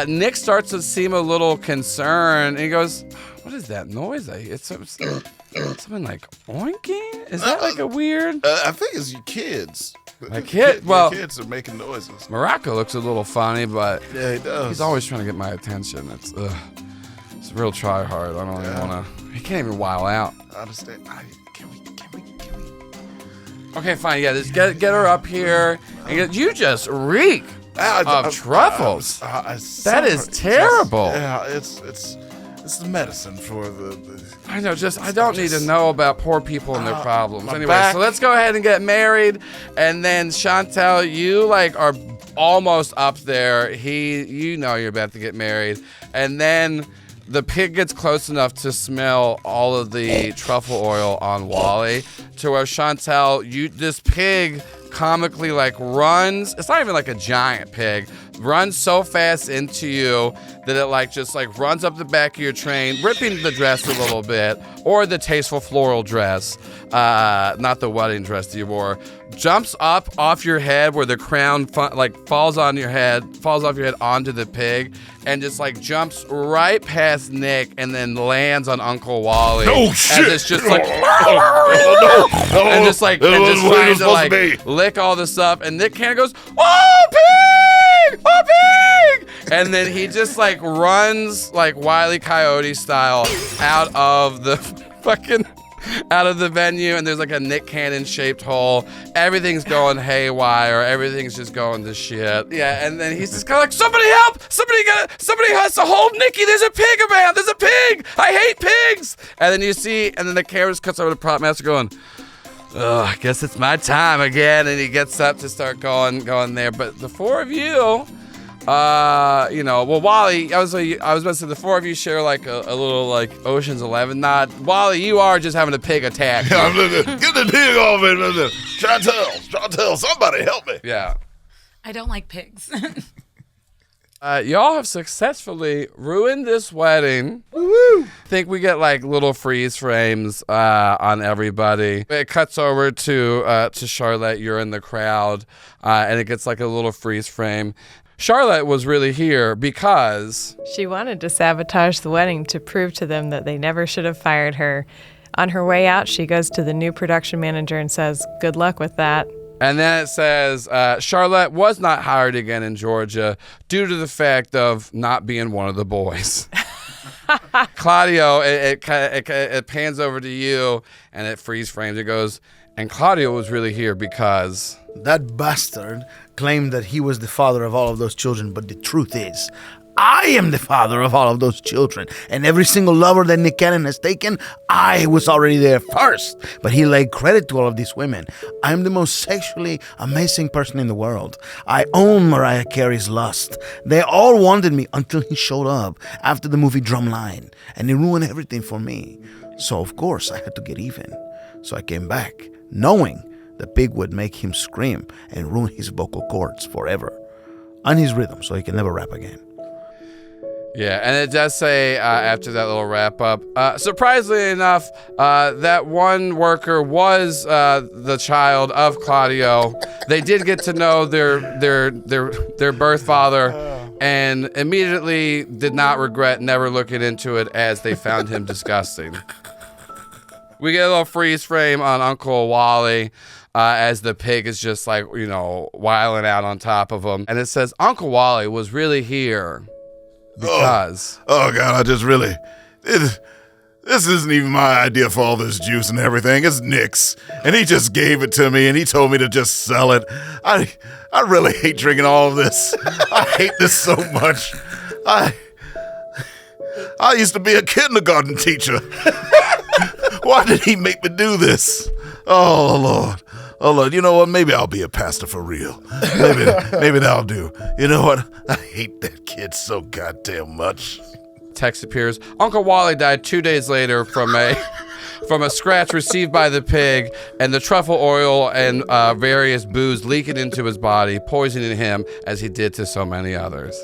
Nick starts to seem a little concerned, and he goes, what is that noise? It's something like oinking? Is that like a weird? I think it's your kids. My kid? Well, kids are making noises. Morocco looks a little funny, but yeah, he does. He's always trying to get my attention. It's a real try hard. I don't even want to. He can't even while out. I understand. Can we? Okay, fine. Yeah, just get her up here. And you just reek of truffles. That is terrible. It's the medicine for the I know. I don't need to know about poor people and their problems. Anyway, so let's go ahead and get married, and then Chantel, you like are almost up there. You know you're about to get married, and then the pig gets close enough to smell all of the truffle oil on Wally, to where Chantel, this pig comically like runs. It's not even like a giant pig. Runs so fast into you that it like just like runs up the back of your train, ripping the dress a little bit, or the tasteful floral dress, not the wedding dress that you wore. Jumps up off your head where the crown falls off your head onto the pig, and just like jumps right past Nick and then lands on Uncle Wally. Oh shit! And it's just like and just trying to like lick all the stuff, and Nick kind of goes, "Oh pig! Oh pig!" And then he just like runs like Wile E. Coyote style out of the fucking out of the venue, and there's like a Nick Cannon shaped hole. Everything's going haywire. Everything's just going to shit. Yeah, and then he's just kind of like, somebody help! Somebody has to hold Nikki. There's a pig around. There's a pig. I hate pigs. And then you see, and then the camera just cuts over to Prop Master going, oh, I guess it's my time again. And he gets up to start going there. But the four of you, Wally, I was about to say the four of you share like a little like Ocean's 11 nod. Wally, you are just having a pig attack. Get the pig off it. Chantel, somebody help me. Yeah. I don't like pigs. Y'all have successfully ruined this wedding. Woo! Think we get like little freeze frames on everybody. It cuts over to Charlotte. You're in the crowd, and it gets like a little freeze frame. Charlotte was really here because she wanted to sabotage the wedding to prove to them that they never should have fired her. On her way out, she goes to the new production manager and says, "Good luck with that." And then it says, Charlotte was not hired again in Georgia due to the fact of not being one of the boys. Claudio, it pans over to you, and it freeze frames. It goes, and Claudio was really here because that bastard claimed that he was the father of all of those children, but the truth is, I am the father of all of those children. And every single lover that Nick Cannon has taken, I was already there first. But he laid credit to all of these women. I'm the most sexually amazing person in the world. I own Mariah Carey's lust. They all wanted me until he showed up after the movie Drumline. And he ruined everything for me. So, of course, I had to get even. So I came back, knowing the pig would make him scream and ruin his vocal cords forever. And his rhythm, so he can never rap again. Yeah, and it does say after that little wrap up, surprisingly enough, that one worker was the child of Claudio. They did get to know their birth father, and immediately did not regret never looking into it as they found him disgusting. We get a little freeze frame on Uncle Wally as the pig is just like, wiling out on top of him, and it says Uncle Wally was really here. Because oh God, I just really this isn't even my idea for all this juice and everything. It's Nick's, and he just gave it to me, and he told me to just sell it. I really hate drinking all of this. I hate this so much. I used to be a kindergarten teacher. Why did he make me do this? Oh Lord, you know what? Maybe I'll be a pastor for real. Maybe that'll do. You know what? I hate that kid so goddamn much. Text appears. Uncle Wally died 2 days later from a scratch received by the pig, and the truffle oil and various booze leaking into his body, poisoning him as he did to so many others.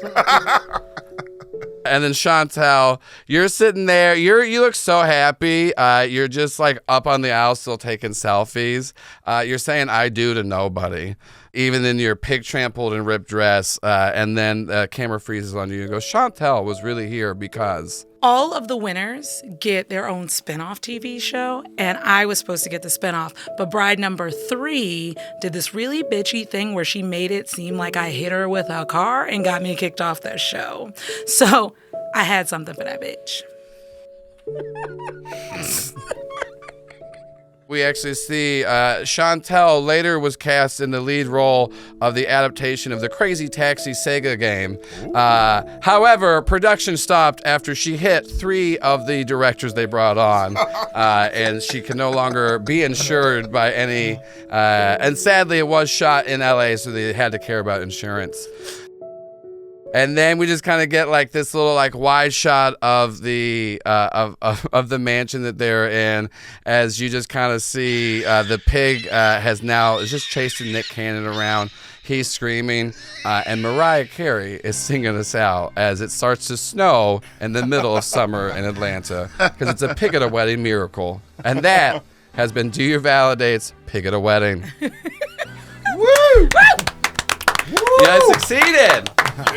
And then Chantel, you're sitting there. You look so happy. You're just like up on the aisle still taking selfies. You're saying "I do" to nobody, even in your pig trampled and ripped dress. And then the camera freezes on you and goes, Chantel was really here because all of the winners get their own spinoff TV show, and I was supposed to get the spinoff. But bride number 3 did this really bitchy thing where she made it seem like I hit her with a car and got me kicked off that show. So I had something for that bitch. We actually see Chantel later was cast in the lead role of the adaptation of the Crazy Taxi Sega game. However, production stopped after she hit 3 of the directors they brought on, and she can no longer be insured by any. And sadly, it was shot in LA, so they had to care about insurance. And then we just kind of get like this little like wide shot of the of the mansion that they're in, as you just kind of see the pig is just chasing Nick Cannon around. He's screaming, and Mariah Carey is singing us out as it starts to snow in the middle of summer in Atlanta, because it's a pig at a wedding miracle. And that has been Do You Validate's Pig at a Wedding. Woo! You guys succeeded.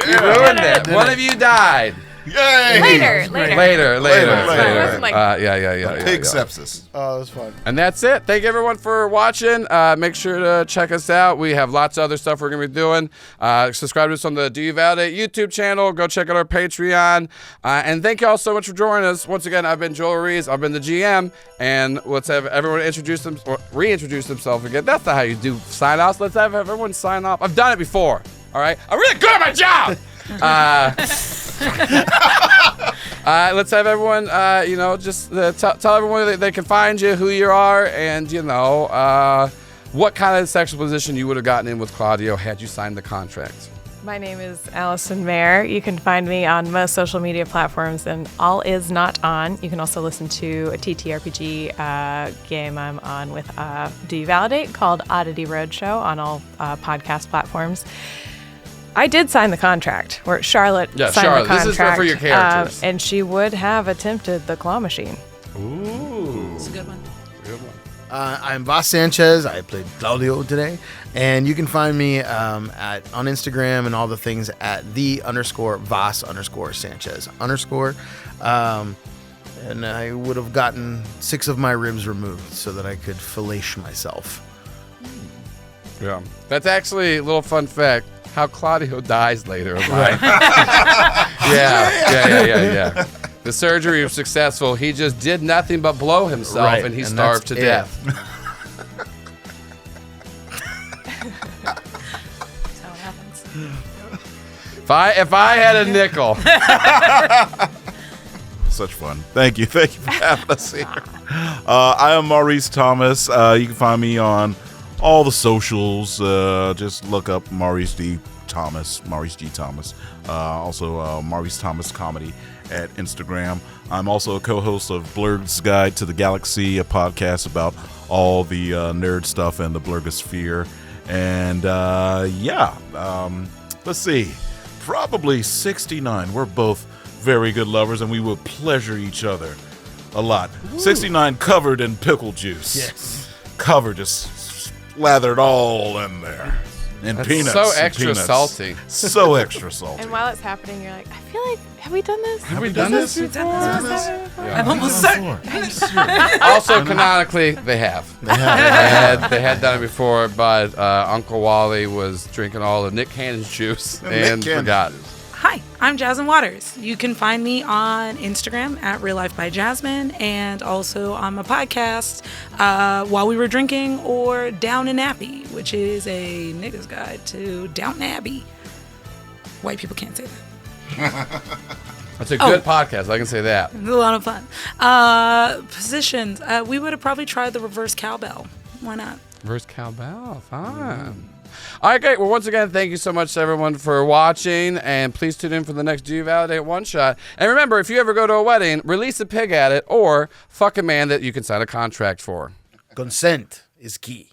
You ruined it. One of you died. Yay! Later. Later. Yeah. Pig sepsis. Oh, that's fun. And that's it. Thank everyone for watching. Make sure to check us out. We have lots of other stuff we're going to be doing. Subscribe to us on the Do You Validate YouTube channel. Go check out our Patreon. And thank you all so much for joining us. Once again, I've been Joel Ruiz. I've been the GM. And let's have everyone reintroduce themselves again. That's not how you do sign-offs. Let's have everyone sign off. I've done it before. All right? I'm really good at my job. Let's have everyone, just tell everyone that they can find you, who you are, and, what kind of sexual position you would have gotten in with Claudio had you signed the contract. My name is Allison Maier. You can find me on most social media platforms, and All Is Not On. You can also listen to a TTRPG game I'm on with Do You Validate called Oddity Roadshow on all podcast platforms. I did sign the contract, or Charlotte signed the contract. This is for your characters. And she would have attempted the claw machine. Ooh. It's a good one. I'm Vas Sanchez. I played Claudio today. And you can find me on Instagram and all the things at _Vas_Sanchez_. And I would have gotten 6 of my ribs removed so that I could fellate myself. Yeah. That's actually a little fun fact. How Claudio dies later in life. Yeah. The surgery was successful. He just did nothing but blow himself, and he starved to death. That's how it happens. If I had a nickel. Such fun. Thank you for having us here. I am Maurice Thomas. You can find me on all the socials. Just look up Maurice G. Thomas. Also, Maurice Thomas Comedy at Instagram. I'm also a co-host of Blurg's Guide to the Galaxy, a podcast about all the nerd stuff and the Blurgosphere. And let's see, probably 69. We're both very good lovers, and we will pleasure each other a lot. Ooh. 69 covered in pickle juice. Yes. Covered, just slathered all in there. And That's peanuts. So extra salty. So extra salty. And while it's happening, you're like, I feel like, have we done this? Have we done this before? I'm almost certain. Also, canonically, they have. They had done it before, but Uncle Wally was drinking all of Nick Cannon's juice and forgot. Hi, I'm Jasmine Waters. You can find me on Instagram at Real Life by Jasmine, and also on my podcast, While We Were Drinking, or Downton Abbey, which is a nigga's guide to Downton Abbey. White people can't say that. That's a good podcast, I can say that. It's a lot of fun. Positions. We would have probably tried the reverse cowbell. Why not? Reverse cowbell, fun. All right, great. Well, once again, thank you so much to everyone for watching, and please tune in for the next Do You Validate one-shot. And remember, if you ever go to a wedding, release a pig at it, or fuck a man that you can sign a contract for. Consent is key.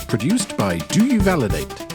Produced by Do You Validate?